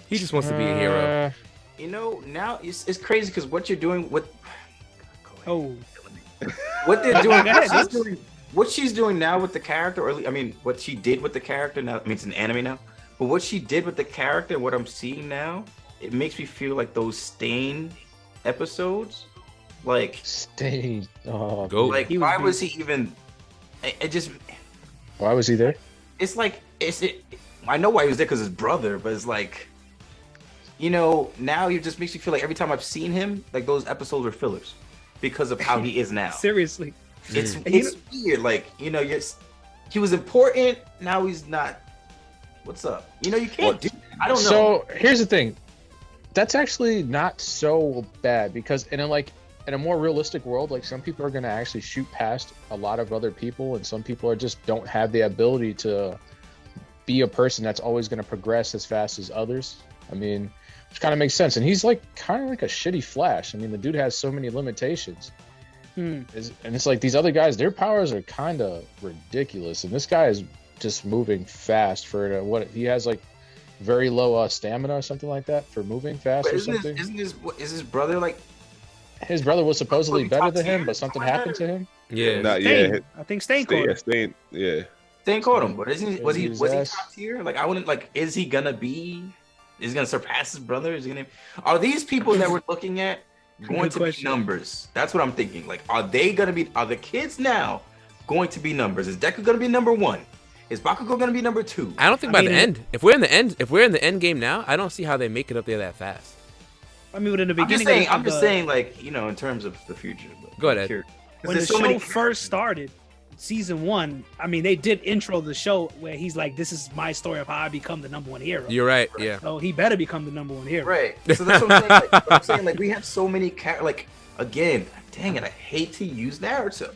[SPEAKER 1] He just wants to be a hero.
[SPEAKER 3] You know, now it's crazy because what you're doing,
[SPEAKER 5] Oh,
[SPEAKER 3] what they're doing,
[SPEAKER 5] Go ahead,
[SPEAKER 3] what she's doing now with the character, or I mean, what she did with the character now. I mean, it's an anime now, but what she did with the character, what I'm seeing now, it makes me feel like those Stain episodes, like
[SPEAKER 4] Stay. Oh,
[SPEAKER 1] Go.
[SPEAKER 3] like
[SPEAKER 5] He was
[SPEAKER 3] why was
[SPEAKER 5] beast.
[SPEAKER 3] he even? It just,
[SPEAKER 4] why was he there?
[SPEAKER 3] it's like I know why he was there because his brother, but it's like, you know, now it just makes me feel like every time I've seen him, like those episodes are fillers because of how he is now.
[SPEAKER 5] seriously.
[SPEAKER 3] It's
[SPEAKER 5] And you
[SPEAKER 3] it's weird. Like, you know, he was important. Now he's not. What's up? You know, you can't do. I don't know.
[SPEAKER 4] So here's the thing. That's actually not so bad because in a more realistic world, like some people are gonna actually shoot past a lot of other people, and some people are just don't have the ability to be a person that's always gonna progress as fast as others. I mean, which kind of makes sense. And he's like kind of like a shitty Flash. I mean, the dude has so many limitations. And it's like these other guys, their powers are kind of ridiculous, and this guy is just moving fast for what he has, like very low stamina or something like that for moving fast
[SPEAKER 3] But
[SPEAKER 4] or
[SPEAKER 3] isn't
[SPEAKER 4] something.
[SPEAKER 3] is his brother like?
[SPEAKER 4] His brother was supposedly
[SPEAKER 3] Top
[SPEAKER 4] better than him,
[SPEAKER 3] tier,
[SPEAKER 4] but something
[SPEAKER 3] something like
[SPEAKER 4] happened to him.
[SPEAKER 1] Yeah.
[SPEAKER 6] Not
[SPEAKER 5] Stain.
[SPEAKER 6] yet.
[SPEAKER 5] I think Stain caught him.
[SPEAKER 6] Stain. Yeah.
[SPEAKER 3] Stain caught him, but isn't was he
[SPEAKER 4] His
[SPEAKER 3] was he
[SPEAKER 4] ass.
[SPEAKER 3] top tier? Like I wouldn't like. Is he gonna be? Is he gonna surpass his brother? Is he gonna? Are these people that we're looking at going
[SPEAKER 5] Good
[SPEAKER 3] to
[SPEAKER 5] question.
[SPEAKER 3] be numbers? That's what I'm thinking. Like, are they gonna be? Are the kids now going to be numbers? Is Deku gonna be number 1? Is Bakugo gonna be number 2?
[SPEAKER 1] I don't think
[SPEAKER 5] I
[SPEAKER 1] by
[SPEAKER 5] mean,
[SPEAKER 1] the end. If we're in the end game now, I don't see how they make it up there that fast.
[SPEAKER 5] I mean, in the
[SPEAKER 3] I'm
[SPEAKER 5] beginning,
[SPEAKER 3] just saying.
[SPEAKER 5] of
[SPEAKER 3] I'm just
[SPEAKER 5] the-
[SPEAKER 3] saying, like, you know, in terms of the future. But
[SPEAKER 1] Go ahead.
[SPEAKER 3] I'm curious. 'Cause
[SPEAKER 5] when the
[SPEAKER 3] there's so
[SPEAKER 5] show
[SPEAKER 3] many
[SPEAKER 5] first started, season 1, I mean, they did intro the show where he's like, "This is my story of how I become the number 1 hero."
[SPEAKER 1] You're right. Yeah.
[SPEAKER 5] So he better become the number 1 hero.
[SPEAKER 3] Right. So that's what I'm saying. Like, what I'm saying, like, we have so many like, again, dang it, I hate to use Naruto,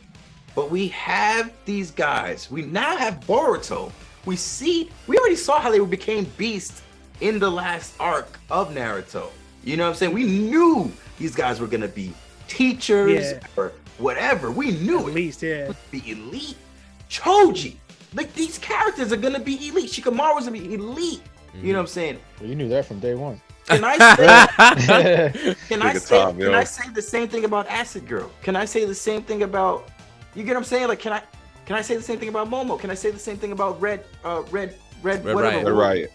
[SPEAKER 3] but we have these guys. We now have Boruto. We already saw how they became beasts in the last arc of Naruto. You know what I'm saying? We knew these guys were gonna be teachers
[SPEAKER 5] Yeah.
[SPEAKER 3] or whatever. We knew
[SPEAKER 5] At
[SPEAKER 3] it.
[SPEAKER 5] least, yeah.
[SPEAKER 3] Be elite. Choji. Like, these characters are gonna be elite. Shikamaru's gonna be elite. You know what I'm saying?
[SPEAKER 4] Well, you knew that from day one.
[SPEAKER 3] Can I say can I
[SPEAKER 6] Nigga
[SPEAKER 3] say
[SPEAKER 6] Tom,
[SPEAKER 3] can
[SPEAKER 6] yo.
[SPEAKER 3] I say the same thing about Acid Girl? Can I say the same thing about, you get what I'm saying? Like, can I say the same thing about Momo? Can I say the same thing about Red whatever,
[SPEAKER 1] Riot.
[SPEAKER 6] Right.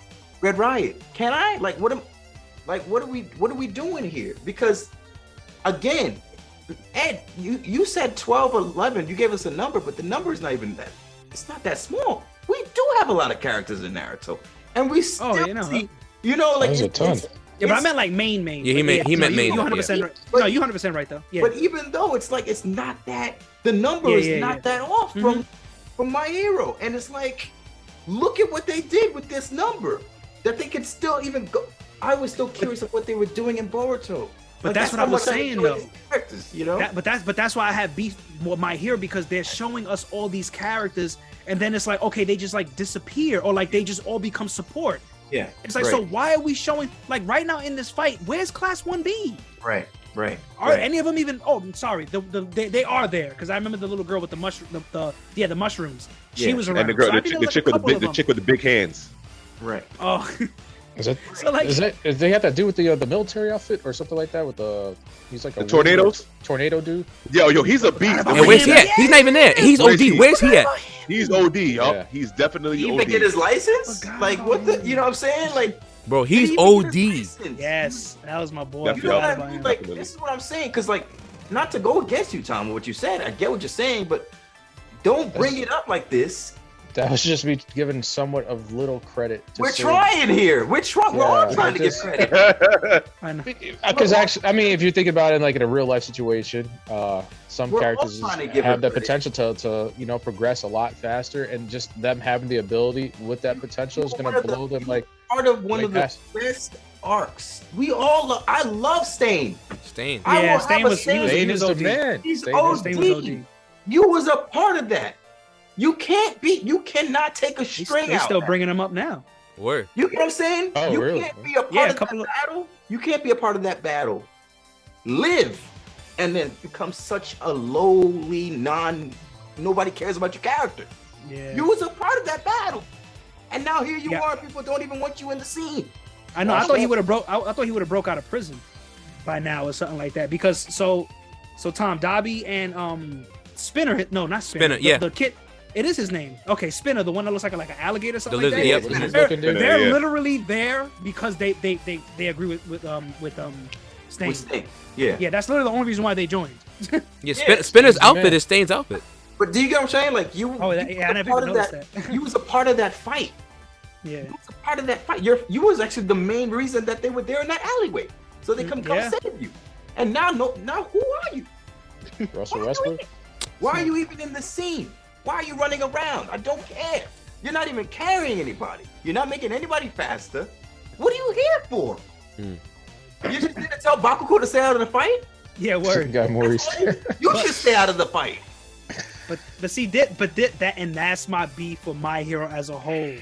[SPEAKER 3] Red Riot? Can I? Like, what are we doing here? Because again, Ed, you said 12 or 11. You gave us a number, but the number is not even that. It's not that small. We do have a lot of characters in Naruto, and we still
[SPEAKER 5] you know,
[SPEAKER 3] see, you know, like
[SPEAKER 4] There's a ton.
[SPEAKER 5] Yeah, but I
[SPEAKER 3] it's-
[SPEAKER 5] meant like main.
[SPEAKER 1] Yeah, he meant
[SPEAKER 5] no,
[SPEAKER 1] main,
[SPEAKER 5] You 100% right.
[SPEAKER 3] But-
[SPEAKER 5] No, you 100% right though. Yeah.
[SPEAKER 3] But even though it's like it's not that, the number
[SPEAKER 5] Yeah,
[SPEAKER 3] is
[SPEAKER 5] yeah,
[SPEAKER 3] not
[SPEAKER 5] yeah.
[SPEAKER 3] that off from My Hero, and it's like, look at what they did with this number, that they could still even go. I was still curious of what they were doing in Boruto.
[SPEAKER 5] But
[SPEAKER 3] Like,
[SPEAKER 5] that's what I
[SPEAKER 3] how
[SPEAKER 5] was
[SPEAKER 3] much
[SPEAKER 5] saying,
[SPEAKER 3] enjoy
[SPEAKER 5] though.
[SPEAKER 3] these characters, you know.
[SPEAKER 5] But that's why I have beef with My Hero, because they're showing us all these characters, and then it's like, okay, they just like disappear, or like they just all become support.
[SPEAKER 3] Yeah,
[SPEAKER 5] It's like, so why are we showing, like, right now in this fight, where's Class 1B?
[SPEAKER 3] right.
[SPEAKER 5] Are any of them even? Oh, I'm sorry, they are there, because I remember the little girl with the mushroom, the mushrooms. She
[SPEAKER 3] Yeah.
[SPEAKER 5] was around.
[SPEAKER 6] And the girl,
[SPEAKER 5] So I
[SPEAKER 6] the,
[SPEAKER 5] think
[SPEAKER 6] chick,
[SPEAKER 5] there
[SPEAKER 6] the
[SPEAKER 5] was,
[SPEAKER 6] chick
[SPEAKER 5] like, a
[SPEAKER 6] with the big,
[SPEAKER 5] couple
[SPEAKER 6] the
[SPEAKER 5] of
[SPEAKER 6] chick with the big hands.
[SPEAKER 3] Right.
[SPEAKER 5] them. Oh,
[SPEAKER 4] Is that
[SPEAKER 5] so like,
[SPEAKER 4] is they have to do with the military outfit or something like that? With he's like a
[SPEAKER 6] The tornadoes?
[SPEAKER 4] tornado dude.
[SPEAKER 6] Yo, he's a beast.
[SPEAKER 5] And
[SPEAKER 1] And where's he
[SPEAKER 5] Yeah.
[SPEAKER 1] at? He's not even there. He's
[SPEAKER 6] Where's
[SPEAKER 1] OD.
[SPEAKER 6] he?
[SPEAKER 1] Where's he at?
[SPEAKER 6] He's OD, yo.
[SPEAKER 4] Yeah.
[SPEAKER 6] He's definitely
[SPEAKER 3] He
[SPEAKER 6] OD.
[SPEAKER 3] even get his license?
[SPEAKER 5] Oh, God.
[SPEAKER 3] Like, what the? You know what I'm saying? Like,
[SPEAKER 1] Bro,
[SPEAKER 3] did he
[SPEAKER 1] he's
[SPEAKER 3] even get
[SPEAKER 1] OD.
[SPEAKER 3] his license?
[SPEAKER 5] yes, that was my boy.
[SPEAKER 6] That's
[SPEAKER 5] I
[SPEAKER 3] You know
[SPEAKER 5] forgot
[SPEAKER 3] what
[SPEAKER 5] about
[SPEAKER 3] I mean?
[SPEAKER 5] him.
[SPEAKER 3] Like,
[SPEAKER 6] Definitely.
[SPEAKER 3] this is what I'm saying, because, like, not to go against you, Tom, with what you said. I get what you're saying, but don't bring it up like this.
[SPEAKER 4] That was just me giving somewhat of little credit. To
[SPEAKER 3] We're
[SPEAKER 4] say-
[SPEAKER 3] trying here. We're all
[SPEAKER 4] Yeah,
[SPEAKER 3] trying to get
[SPEAKER 4] just-
[SPEAKER 3] credit.
[SPEAKER 5] I know.
[SPEAKER 4] Because actually, I mean, if you think about it, like in a real life situation, some
[SPEAKER 3] We're all
[SPEAKER 4] characters
[SPEAKER 3] trying to give
[SPEAKER 4] have
[SPEAKER 3] her
[SPEAKER 4] the
[SPEAKER 3] credit.
[SPEAKER 4] potential to progress a lot faster, and just them having the ability with that potential is going to blow them like.
[SPEAKER 3] Part of one
[SPEAKER 4] Like
[SPEAKER 3] of the
[SPEAKER 4] that.
[SPEAKER 3] best arcs. We all love. I love Stain.
[SPEAKER 1] Stain.
[SPEAKER 3] I
[SPEAKER 5] Yeah,
[SPEAKER 3] will
[SPEAKER 5] Stain
[SPEAKER 3] have a
[SPEAKER 5] was- he was-
[SPEAKER 3] Stain.
[SPEAKER 4] Stain is the
[SPEAKER 5] OD.
[SPEAKER 4] man.
[SPEAKER 3] He's
[SPEAKER 4] Stain
[SPEAKER 3] OD.
[SPEAKER 4] is-
[SPEAKER 5] Stain was OD.
[SPEAKER 3] You was a part of that. You cannot take a string
[SPEAKER 5] They
[SPEAKER 3] out.
[SPEAKER 5] still bringing him up now.
[SPEAKER 1] Word.
[SPEAKER 3] You know what I'm saying?
[SPEAKER 4] Oh,
[SPEAKER 3] You
[SPEAKER 4] really?
[SPEAKER 3] can't be a part
[SPEAKER 5] Yeah, a
[SPEAKER 3] of
[SPEAKER 5] couple
[SPEAKER 3] that
[SPEAKER 5] of-
[SPEAKER 3] battle. You can't be a part of that battle. Live and then become such a lowly nobody cares about your character.
[SPEAKER 5] Yeah.
[SPEAKER 3] You was a part of that battle. And now here you
[SPEAKER 5] Yeah.
[SPEAKER 3] are, people don't even want you in the scene.
[SPEAKER 5] I know. I thought he would have broke. I thought he would have broke out of prison by now or something like that. Because so Tom Dobby and Spinner. No, not Spinner.
[SPEAKER 1] Spinner,
[SPEAKER 5] The kid. It is his name. Okay, Spinner, the one that looks like an alligator or something
[SPEAKER 1] The
[SPEAKER 5] like
[SPEAKER 1] lizard,
[SPEAKER 5] that.
[SPEAKER 1] yep.
[SPEAKER 5] They're literally there because they agree with Stain.
[SPEAKER 3] With Sting. Yeah.
[SPEAKER 5] Yeah, that's literally the only reason why they joined.
[SPEAKER 1] Yeah, Spinner's outfit is Stain's outfit.
[SPEAKER 3] But do you get what I'm saying? Like you.
[SPEAKER 5] Oh,
[SPEAKER 3] you
[SPEAKER 5] yeah, I never
[SPEAKER 3] part
[SPEAKER 5] even
[SPEAKER 3] of
[SPEAKER 5] noticed that.
[SPEAKER 3] You was a part of that fight.
[SPEAKER 5] Yeah.
[SPEAKER 3] You was a part of that fight. You was actually the main reason that they were there in that alleyway, so they come
[SPEAKER 5] Yeah.
[SPEAKER 3] save you. And now who are you?
[SPEAKER 4] Russell Westbrook.
[SPEAKER 3] Why are you even in the scene? Why are you running around? I don't care. You're not even carrying anybody. You're not making anybody faster. What are you here for? You just didn't tell Bakugo to stay out of the fight?
[SPEAKER 5] Yeah, word.
[SPEAKER 4] Guy Maurice.
[SPEAKER 3] You should stay out of the fight.
[SPEAKER 5] But see that and that's my beef for My Hero as a whole.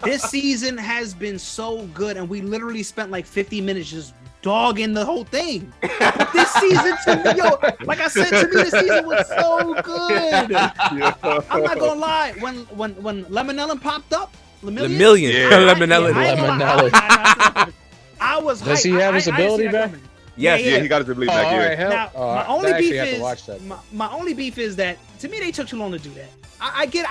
[SPEAKER 5] This season has been so good, and we literally spent like 50 minutes just dogging the whole thing. But this season, to me, like I said, to me, this season was so good. I'm not gonna lie. When Lemonella popped up,
[SPEAKER 1] Lemillion.
[SPEAKER 6] Yeah.
[SPEAKER 1] Lemonella.
[SPEAKER 4] Lemonella.
[SPEAKER 5] I was.
[SPEAKER 4] Does he
[SPEAKER 5] hyped.
[SPEAKER 4] have his
[SPEAKER 5] I didn't see
[SPEAKER 4] ability
[SPEAKER 5] that
[SPEAKER 4] back?
[SPEAKER 5] coming.
[SPEAKER 1] Yes.
[SPEAKER 6] Yeah, he got his ability
[SPEAKER 4] Oh,
[SPEAKER 6] back
[SPEAKER 4] all
[SPEAKER 6] here.
[SPEAKER 4] right, hell.
[SPEAKER 5] Now, my
[SPEAKER 4] I
[SPEAKER 5] only
[SPEAKER 4] actually
[SPEAKER 5] beef
[SPEAKER 4] have to
[SPEAKER 5] is
[SPEAKER 4] watch that.
[SPEAKER 5] my only beef is that to me they took too long to do that. I give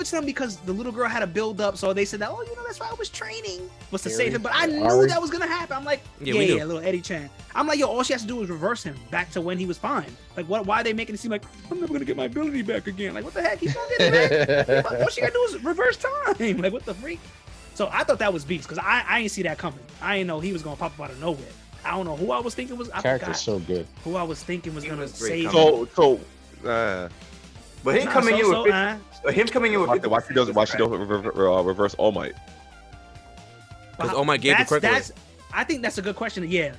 [SPEAKER 5] it to them because the little girl had a build up, so they said that that's why I was training was to save him, but I knew
[SPEAKER 4] Ari.
[SPEAKER 5] that was gonna happen. I'm like,
[SPEAKER 1] Yeah, we knew.
[SPEAKER 5] little Eddie Chan. I'm like, all she has to do is reverse him back to when he was fine. Like, why are they making it seem like I'm never gonna get my ability back again? Like, what the heck? He's gonna get it back. All she gotta do is reverse time. Like, what the freak? So I thought that was beast because I ain't see that coming. I ain't know he was gonna pop up out of nowhere. I don't know who I was thinking was. I
[SPEAKER 4] Character's
[SPEAKER 5] forgot
[SPEAKER 4] so good.
[SPEAKER 5] who I was thinking was
[SPEAKER 3] He
[SPEAKER 5] gonna
[SPEAKER 3] was great
[SPEAKER 5] save
[SPEAKER 3] coming.
[SPEAKER 5] him.
[SPEAKER 3] But him
[SPEAKER 5] Nah,
[SPEAKER 3] coming in
[SPEAKER 5] so,
[SPEAKER 3] with him coming in with
[SPEAKER 6] Why she doesn't reverse All Might?
[SPEAKER 1] Because All Might gave the quirk away.
[SPEAKER 5] I think that's a good question. Yeah,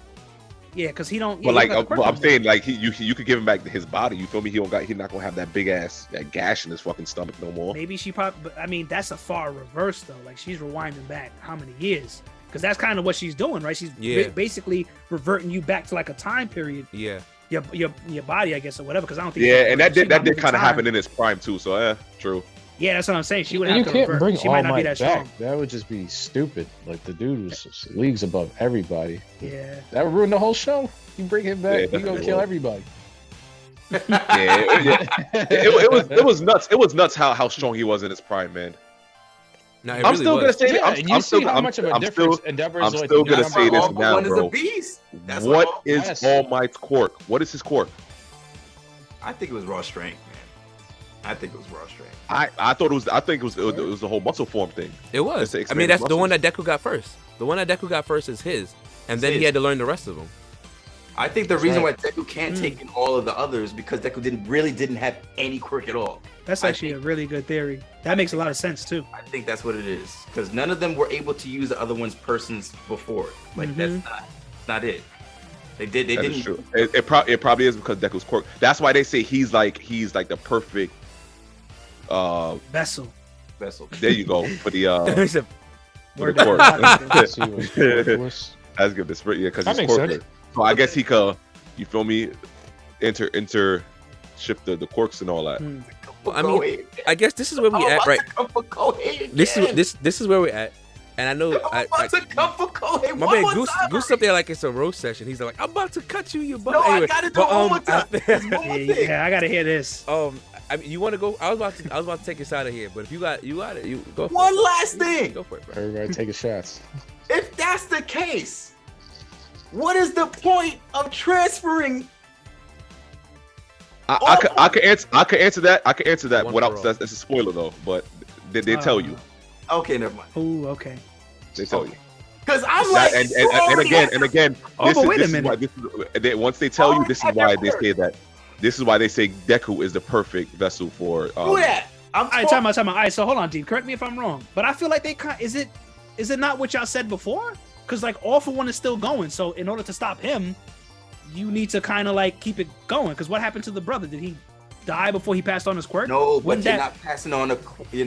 [SPEAKER 5] because he don't.
[SPEAKER 6] But
[SPEAKER 5] yeah, he got the quirk
[SPEAKER 6] I'm
[SPEAKER 5] away.
[SPEAKER 6] saying like you could give him back his body. You feel me? He's not gonna have that big ass that gash in his fucking stomach no more.
[SPEAKER 5] Maybe she probably. But I mean, that's a far reverse though. Like she's rewinding back how many years? Because that's kind of what she's doing, right? She's basically reverting you back to like a time period.
[SPEAKER 1] Yeah.
[SPEAKER 5] Your body, I guess, or whatever. Because I don't think.
[SPEAKER 6] Yeah, and that
[SPEAKER 5] she's
[SPEAKER 6] did
[SPEAKER 5] not moving
[SPEAKER 6] kind of
[SPEAKER 5] time.
[SPEAKER 6] happen in his prime too. So true.
[SPEAKER 5] Yeah, that's what I'm saying. She would
[SPEAKER 4] And
[SPEAKER 5] have
[SPEAKER 4] you
[SPEAKER 5] to
[SPEAKER 4] can't
[SPEAKER 5] revert.
[SPEAKER 4] bring
[SPEAKER 5] She
[SPEAKER 4] All
[SPEAKER 5] might not be
[SPEAKER 4] Might
[SPEAKER 5] that
[SPEAKER 4] back.
[SPEAKER 5] strong.
[SPEAKER 4] That would just be stupid. Like the dude was leagues above everybody.
[SPEAKER 5] Yeah.
[SPEAKER 4] That would ruin the whole show. You bring him back,
[SPEAKER 6] Yeah,
[SPEAKER 4] he gonna
[SPEAKER 6] it
[SPEAKER 4] kill
[SPEAKER 6] would.
[SPEAKER 4] everybody.
[SPEAKER 6] It was nuts. It was nuts how strong he was in his prime, man.
[SPEAKER 1] No, it
[SPEAKER 6] I'm
[SPEAKER 1] really
[SPEAKER 6] still
[SPEAKER 1] was.
[SPEAKER 6] gonna say
[SPEAKER 4] Yeah,
[SPEAKER 6] that.
[SPEAKER 4] and you see how much of a difference
[SPEAKER 6] I'm
[SPEAKER 4] Endeavor's like
[SPEAKER 6] still
[SPEAKER 4] the
[SPEAKER 6] gonna
[SPEAKER 4] number
[SPEAKER 6] say this
[SPEAKER 4] one.
[SPEAKER 6] now,
[SPEAKER 3] One is
[SPEAKER 6] bro.
[SPEAKER 3] a beast. That's
[SPEAKER 6] What
[SPEAKER 3] all.
[SPEAKER 6] is
[SPEAKER 4] Yes.
[SPEAKER 6] All Might's quirk? What is his quirk?
[SPEAKER 3] I think it was raw strength, man. I think it was raw strength.
[SPEAKER 6] I thought it was. I think it was the whole muscle form thing.
[SPEAKER 1] It was.
[SPEAKER 6] Just to
[SPEAKER 1] I mean,
[SPEAKER 6] expand
[SPEAKER 1] that's
[SPEAKER 6] his
[SPEAKER 1] the one that
[SPEAKER 6] muscles.
[SPEAKER 1] Deku got first. The one that Deku got first is his, and
[SPEAKER 3] It's
[SPEAKER 1] then he
[SPEAKER 3] his.
[SPEAKER 1] had to learn the rest of them.
[SPEAKER 3] I think the reason
[SPEAKER 4] right.
[SPEAKER 3] why Deku can't take in all of the others because Deku didn't have any quirk at all.
[SPEAKER 5] That's
[SPEAKER 3] I
[SPEAKER 5] actually a
[SPEAKER 3] think-
[SPEAKER 5] really good theory. That makes a lot of sense too.
[SPEAKER 3] I think that's what it is because none of them were able to use the other one's persons before. Like that's not it. They
[SPEAKER 6] That is
[SPEAKER 3] didn't.
[SPEAKER 6] true. It probably is because Deku's quirk. That's why they say he's like the perfect.
[SPEAKER 5] Vessel.
[SPEAKER 3] Vessel.
[SPEAKER 6] There you go for the
[SPEAKER 1] He said,
[SPEAKER 6] for
[SPEAKER 5] Word
[SPEAKER 6] the
[SPEAKER 5] to
[SPEAKER 6] quirk.
[SPEAKER 5] God.
[SPEAKER 4] See what's worthless.
[SPEAKER 6] That's good. That's yeah, because
[SPEAKER 4] That
[SPEAKER 6] he's
[SPEAKER 4] makes
[SPEAKER 6] quirk.
[SPEAKER 4] sense.
[SPEAKER 6] So I guess he could. You feel me? Enter shift the quirks and all that.
[SPEAKER 1] well, I mean, I guess this is where we at, right?
[SPEAKER 3] Come for Kohei
[SPEAKER 1] This
[SPEAKER 3] again.
[SPEAKER 1] is this is where we're at, and I know
[SPEAKER 3] I'm about to come for Kohei
[SPEAKER 1] my
[SPEAKER 3] one
[SPEAKER 1] man
[SPEAKER 3] more
[SPEAKER 1] Goose
[SPEAKER 3] time.
[SPEAKER 1] Goose up there like it's a roast session. He's like, I'm about to cut you, you butt.
[SPEAKER 3] No, I
[SPEAKER 1] Anyway,
[SPEAKER 3] gotta do it one more time. There's one more thing.
[SPEAKER 5] Yeah, I gotta hear this.
[SPEAKER 1] I mean, you want to go? I was about to take us out of here, but if you got it, you go. For
[SPEAKER 3] One
[SPEAKER 1] it.
[SPEAKER 3] last thing.
[SPEAKER 1] Go for it, bro.
[SPEAKER 4] Everybody taking shots.
[SPEAKER 3] If that's the case, what is the point of transferring?
[SPEAKER 6] I could answer that. I could answer that
[SPEAKER 1] One
[SPEAKER 6] without.
[SPEAKER 1] for all.
[SPEAKER 6] That's a spoiler though, but they tell you.
[SPEAKER 3] Okay, never mind.
[SPEAKER 5] Ooh, okay.
[SPEAKER 6] They tell you.
[SPEAKER 3] Because I'm
[SPEAKER 6] That-
[SPEAKER 3] like,
[SPEAKER 6] and again.
[SPEAKER 5] Oh,
[SPEAKER 6] this
[SPEAKER 5] but
[SPEAKER 6] is-
[SPEAKER 5] wait a
[SPEAKER 6] this is
[SPEAKER 5] minute.
[SPEAKER 6] why- this is- once they tell you, this is
[SPEAKER 3] at
[SPEAKER 6] why
[SPEAKER 3] that
[SPEAKER 6] they say that. This is why they say Deku is the perfect vessel for.
[SPEAKER 3] do that. I'm
[SPEAKER 5] All right, time out. All right, so hold on, Dean. Correct me if I'm wrong, but I feel like they is it not what y'all said before? Because like All for One is still going, so in order to stop him, you need to kind of like keep it going. Because what happened to the brother? Did he die before he passed on his quirk?
[SPEAKER 3] No, but
[SPEAKER 5] Wouldn't
[SPEAKER 3] you're
[SPEAKER 5] that-
[SPEAKER 3] not passing on you're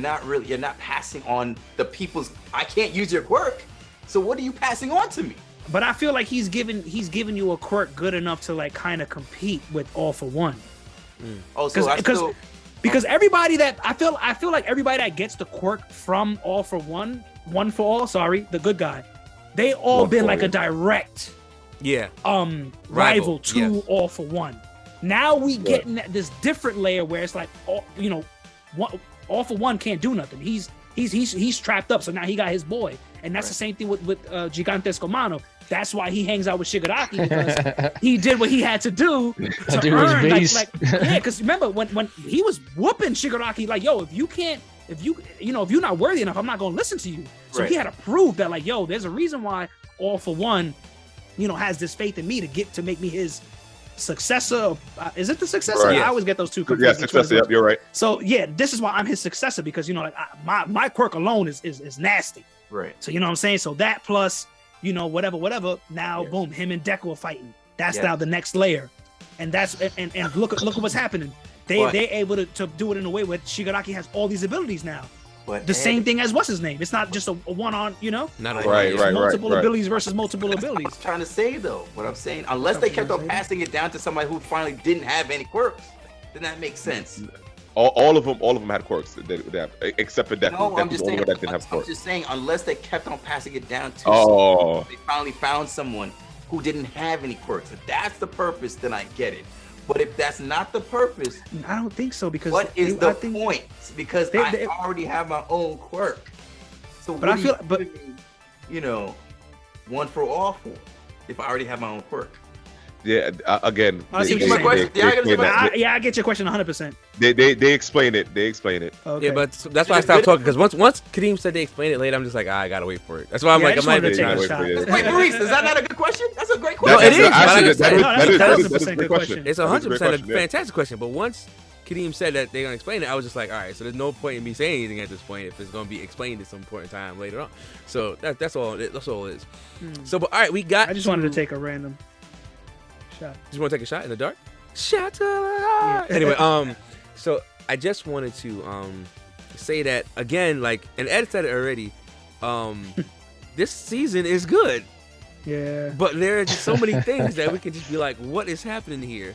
[SPEAKER 3] not passing on the people's. I can't use your quirk. So what are you passing on to me?
[SPEAKER 5] But I feel like he's giving you a quirk good enough to like kind of compete with All for One.
[SPEAKER 3] Oh, so I still.
[SPEAKER 5] Because everybody that I feel like everybody that gets the quirk from All for One for All, sorry, the good guy, they all
[SPEAKER 6] One
[SPEAKER 5] been
[SPEAKER 6] for
[SPEAKER 5] like a
[SPEAKER 6] you.
[SPEAKER 5] direct
[SPEAKER 1] Yeah.
[SPEAKER 5] rival to
[SPEAKER 1] yes.
[SPEAKER 5] All for One. Now we getting this different layer where it's like, All for One can't do nothing. He's trapped up, so now he got his boy, and that's the same thing with Gigantesco Mano. That's why he hangs out with Shigaraki, because he did what he had to do to
[SPEAKER 4] dude was
[SPEAKER 5] earn.
[SPEAKER 4] beast.
[SPEAKER 5] Yeah, because remember when he was whooping Shigaraki, like, yo, if you're not worthy enough, I'm not gonna listen to you. So he had to prove that, like, yo, there's a reason why All for One, has this faith in me to make me his successor. Is it the successor?
[SPEAKER 6] Right.
[SPEAKER 5] I always get those two confused.
[SPEAKER 6] Yeah, successor. Yep, you're right.
[SPEAKER 5] So yeah, this is why I'm his successor, because my quirk alone is nasty.
[SPEAKER 3] Right.
[SPEAKER 5] So you know what I'm saying. So that plus whatever. Now boom, him and Deku are fighting. That's now the next layer, and that's and look at what's happening. They're able to do it in a way where Shigaraki has all these abilities now.
[SPEAKER 3] But
[SPEAKER 5] The same thing as what's his name. It's not just a one on.
[SPEAKER 1] Not
[SPEAKER 6] Right,
[SPEAKER 5] It's
[SPEAKER 6] right,
[SPEAKER 5] multiple
[SPEAKER 6] right.
[SPEAKER 5] abilities versus multiple abilities.
[SPEAKER 3] I'm trying to say though, what I'm saying, unless they kept on passing it down to somebody who finally didn't have any quirks, then that makes sense.
[SPEAKER 6] All of them had quirks, except for Deku.
[SPEAKER 3] No,
[SPEAKER 6] Deku
[SPEAKER 3] I'm
[SPEAKER 6] was
[SPEAKER 3] just
[SPEAKER 6] the only
[SPEAKER 3] saying.
[SPEAKER 6] one that didn't have
[SPEAKER 3] I'm
[SPEAKER 6] quirks.
[SPEAKER 3] just saying, unless they kept on passing it down to
[SPEAKER 6] Oh.
[SPEAKER 3] they finally found someone who didn't have any quirks. If that's the purpose, then I get it. But if that's not the purpose,
[SPEAKER 5] I don't think so, because
[SPEAKER 3] what is the point? Because I already have my own quirk. So
[SPEAKER 5] But
[SPEAKER 3] what
[SPEAKER 5] I feel-
[SPEAKER 3] are you giving me, one for all for, if I already have my own quirk?
[SPEAKER 6] Yeah, again.
[SPEAKER 5] I see what
[SPEAKER 3] you're saying.
[SPEAKER 6] they
[SPEAKER 3] Yeah, I
[SPEAKER 6] explain
[SPEAKER 5] I get your question 100%.
[SPEAKER 6] They explain it. They explain it.
[SPEAKER 5] Okay.
[SPEAKER 1] Yeah, but that's why I stopped talking, because once Kadeem said they explained it later, I'm just like, I gotta wait for it. That's why I'm
[SPEAKER 5] Yeah, I
[SPEAKER 1] like,
[SPEAKER 5] just
[SPEAKER 1] I'm not
[SPEAKER 5] wanted
[SPEAKER 1] even
[SPEAKER 5] to take
[SPEAKER 1] trying
[SPEAKER 5] a
[SPEAKER 1] to
[SPEAKER 5] shot.
[SPEAKER 1] wait for it.
[SPEAKER 3] Wait, Maurice, is that not a good question? That's a great
[SPEAKER 1] No,
[SPEAKER 3] question.
[SPEAKER 1] it is.
[SPEAKER 6] Actually,
[SPEAKER 1] But like I
[SPEAKER 6] that
[SPEAKER 1] said,
[SPEAKER 6] is-
[SPEAKER 5] No,
[SPEAKER 6] that is
[SPEAKER 5] that's
[SPEAKER 6] a
[SPEAKER 5] a
[SPEAKER 6] great
[SPEAKER 5] question.
[SPEAKER 1] It's
[SPEAKER 6] That is a great
[SPEAKER 1] 100% a
[SPEAKER 6] question, yeah.
[SPEAKER 1] fantastic question. But once Kadeem said that they're gonna explain it, I was just like, all right, so there's no point in me saying anything at this point if it's gonna be explained at some point in time later on. So that's all. That's all it is. So, but all right, we got.
[SPEAKER 5] I just wanted to take a random shot.
[SPEAKER 1] Just want to take a shot in the dark. Shot to the heart.
[SPEAKER 5] Yeah.
[SPEAKER 1] Anyway, so I just wanted to say that again, like, and Ed said it already. This season is good,
[SPEAKER 5] Yeah.
[SPEAKER 1] but there are just so many things that we can just be like, what is happening here?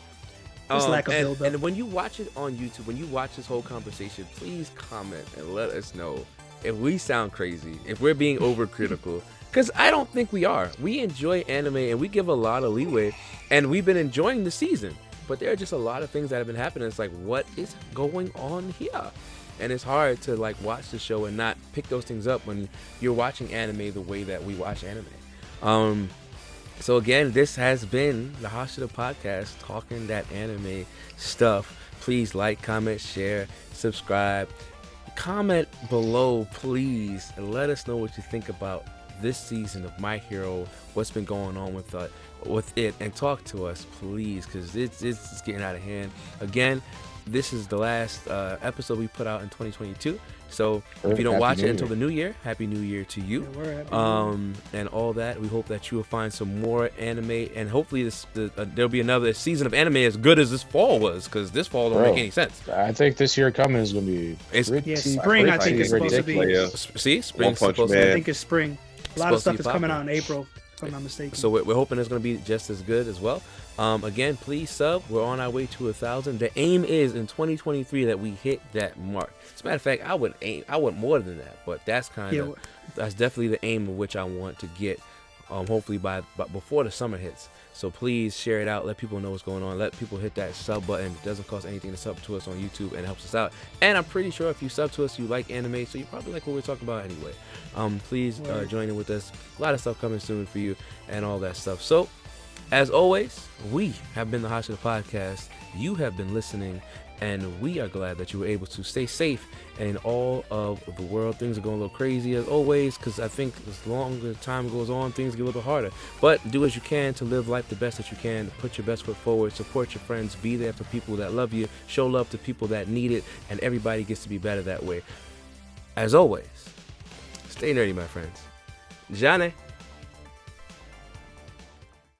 [SPEAKER 5] Just lack of
[SPEAKER 1] and,
[SPEAKER 5] build-up.
[SPEAKER 1] and when you watch it on YouTube, when you watch this whole conversation, please comment and let us know if we sound crazy, if we're being overcritical. Because I don't think we are. We enjoy anime and we give a lot of leeway, and we've been enjoying the season. But there are just a lot of things that have been happening. It's like, what is going on here? And it's hard to like watch the show and not pick those things up when you're watching anime the way that we watch anime. So again, this has been the Hashira podcast, talking that anime stuff. Please like, comment, share, subscribe. Comment below, please, and let us know what you think about this season of My Hero, what's been going on with it, and talk to us, please, because it's getting out of hand. Again, this is the last episode we put out in 2022. So if you don't watch it until the new year, Happy New Year to you.
[SPEAKER 5] Yeah, we're happy.
[SPEAKER 1] And all that. We hope that you will find some more anime, and hopefully there'll be another season of anime as good as this fall was, because this fall don't make any sense.
[SPEAKER 4] I think this year coming is gonna be
[SPEAKER 5] Yeah, spring, I think, is supposed to be.
[SPEAKER 6] Yeah.
[SPEAKER 1] See, spring's
[SPEAKER 6] Punch
[SPEAKER 1] supposed
[SPEAKER 6] Man.
[SPEAKER 1] to
[SPEAKER 5] I think it's spring. A lot of
[SPEAKER 1] supposed to
[SPEAKER 5] stuff
[SPEAKER 1] be
[SPEAKER 5] is coming
[SPEAKER 1] popping.
[SPEAKER 5] out in April, if I'm not mistaken.
[SPEAKER 1] So we're hoping it's going to be just as good as well. Again, please sub. We're on our way to 1,000. The aim is in 2023 that we hit that mark. As a matter of fact, I want more than that, but that's that's definitely the aim of which I want to get. Hopefully by before the summer hits. So please share it out. Let people know what's going on. Let people hit that sub button. It doesn't cost anything to sub to us on YouTube, and it helps us out. And I'm pretty sure if you sub to us, you like anime, so you probably like what we're talking about anyway. Please join in with us. A lot of stuff coming soon for you and all that stuff. So, as always, we have been the Hashira Podcast. You have been listening, and we are glad that you were able to stay safe in all of the world. Things are going a little crazy as always, because I think as longer time goes on, things get a little harder. But do as you can to live life the best that you can. Put your best foot forward. Support your friends. Be there for people that love you. Show love to people that need it, and everybody gets to be better that way. As always, stay nerdy, my friends. Jane.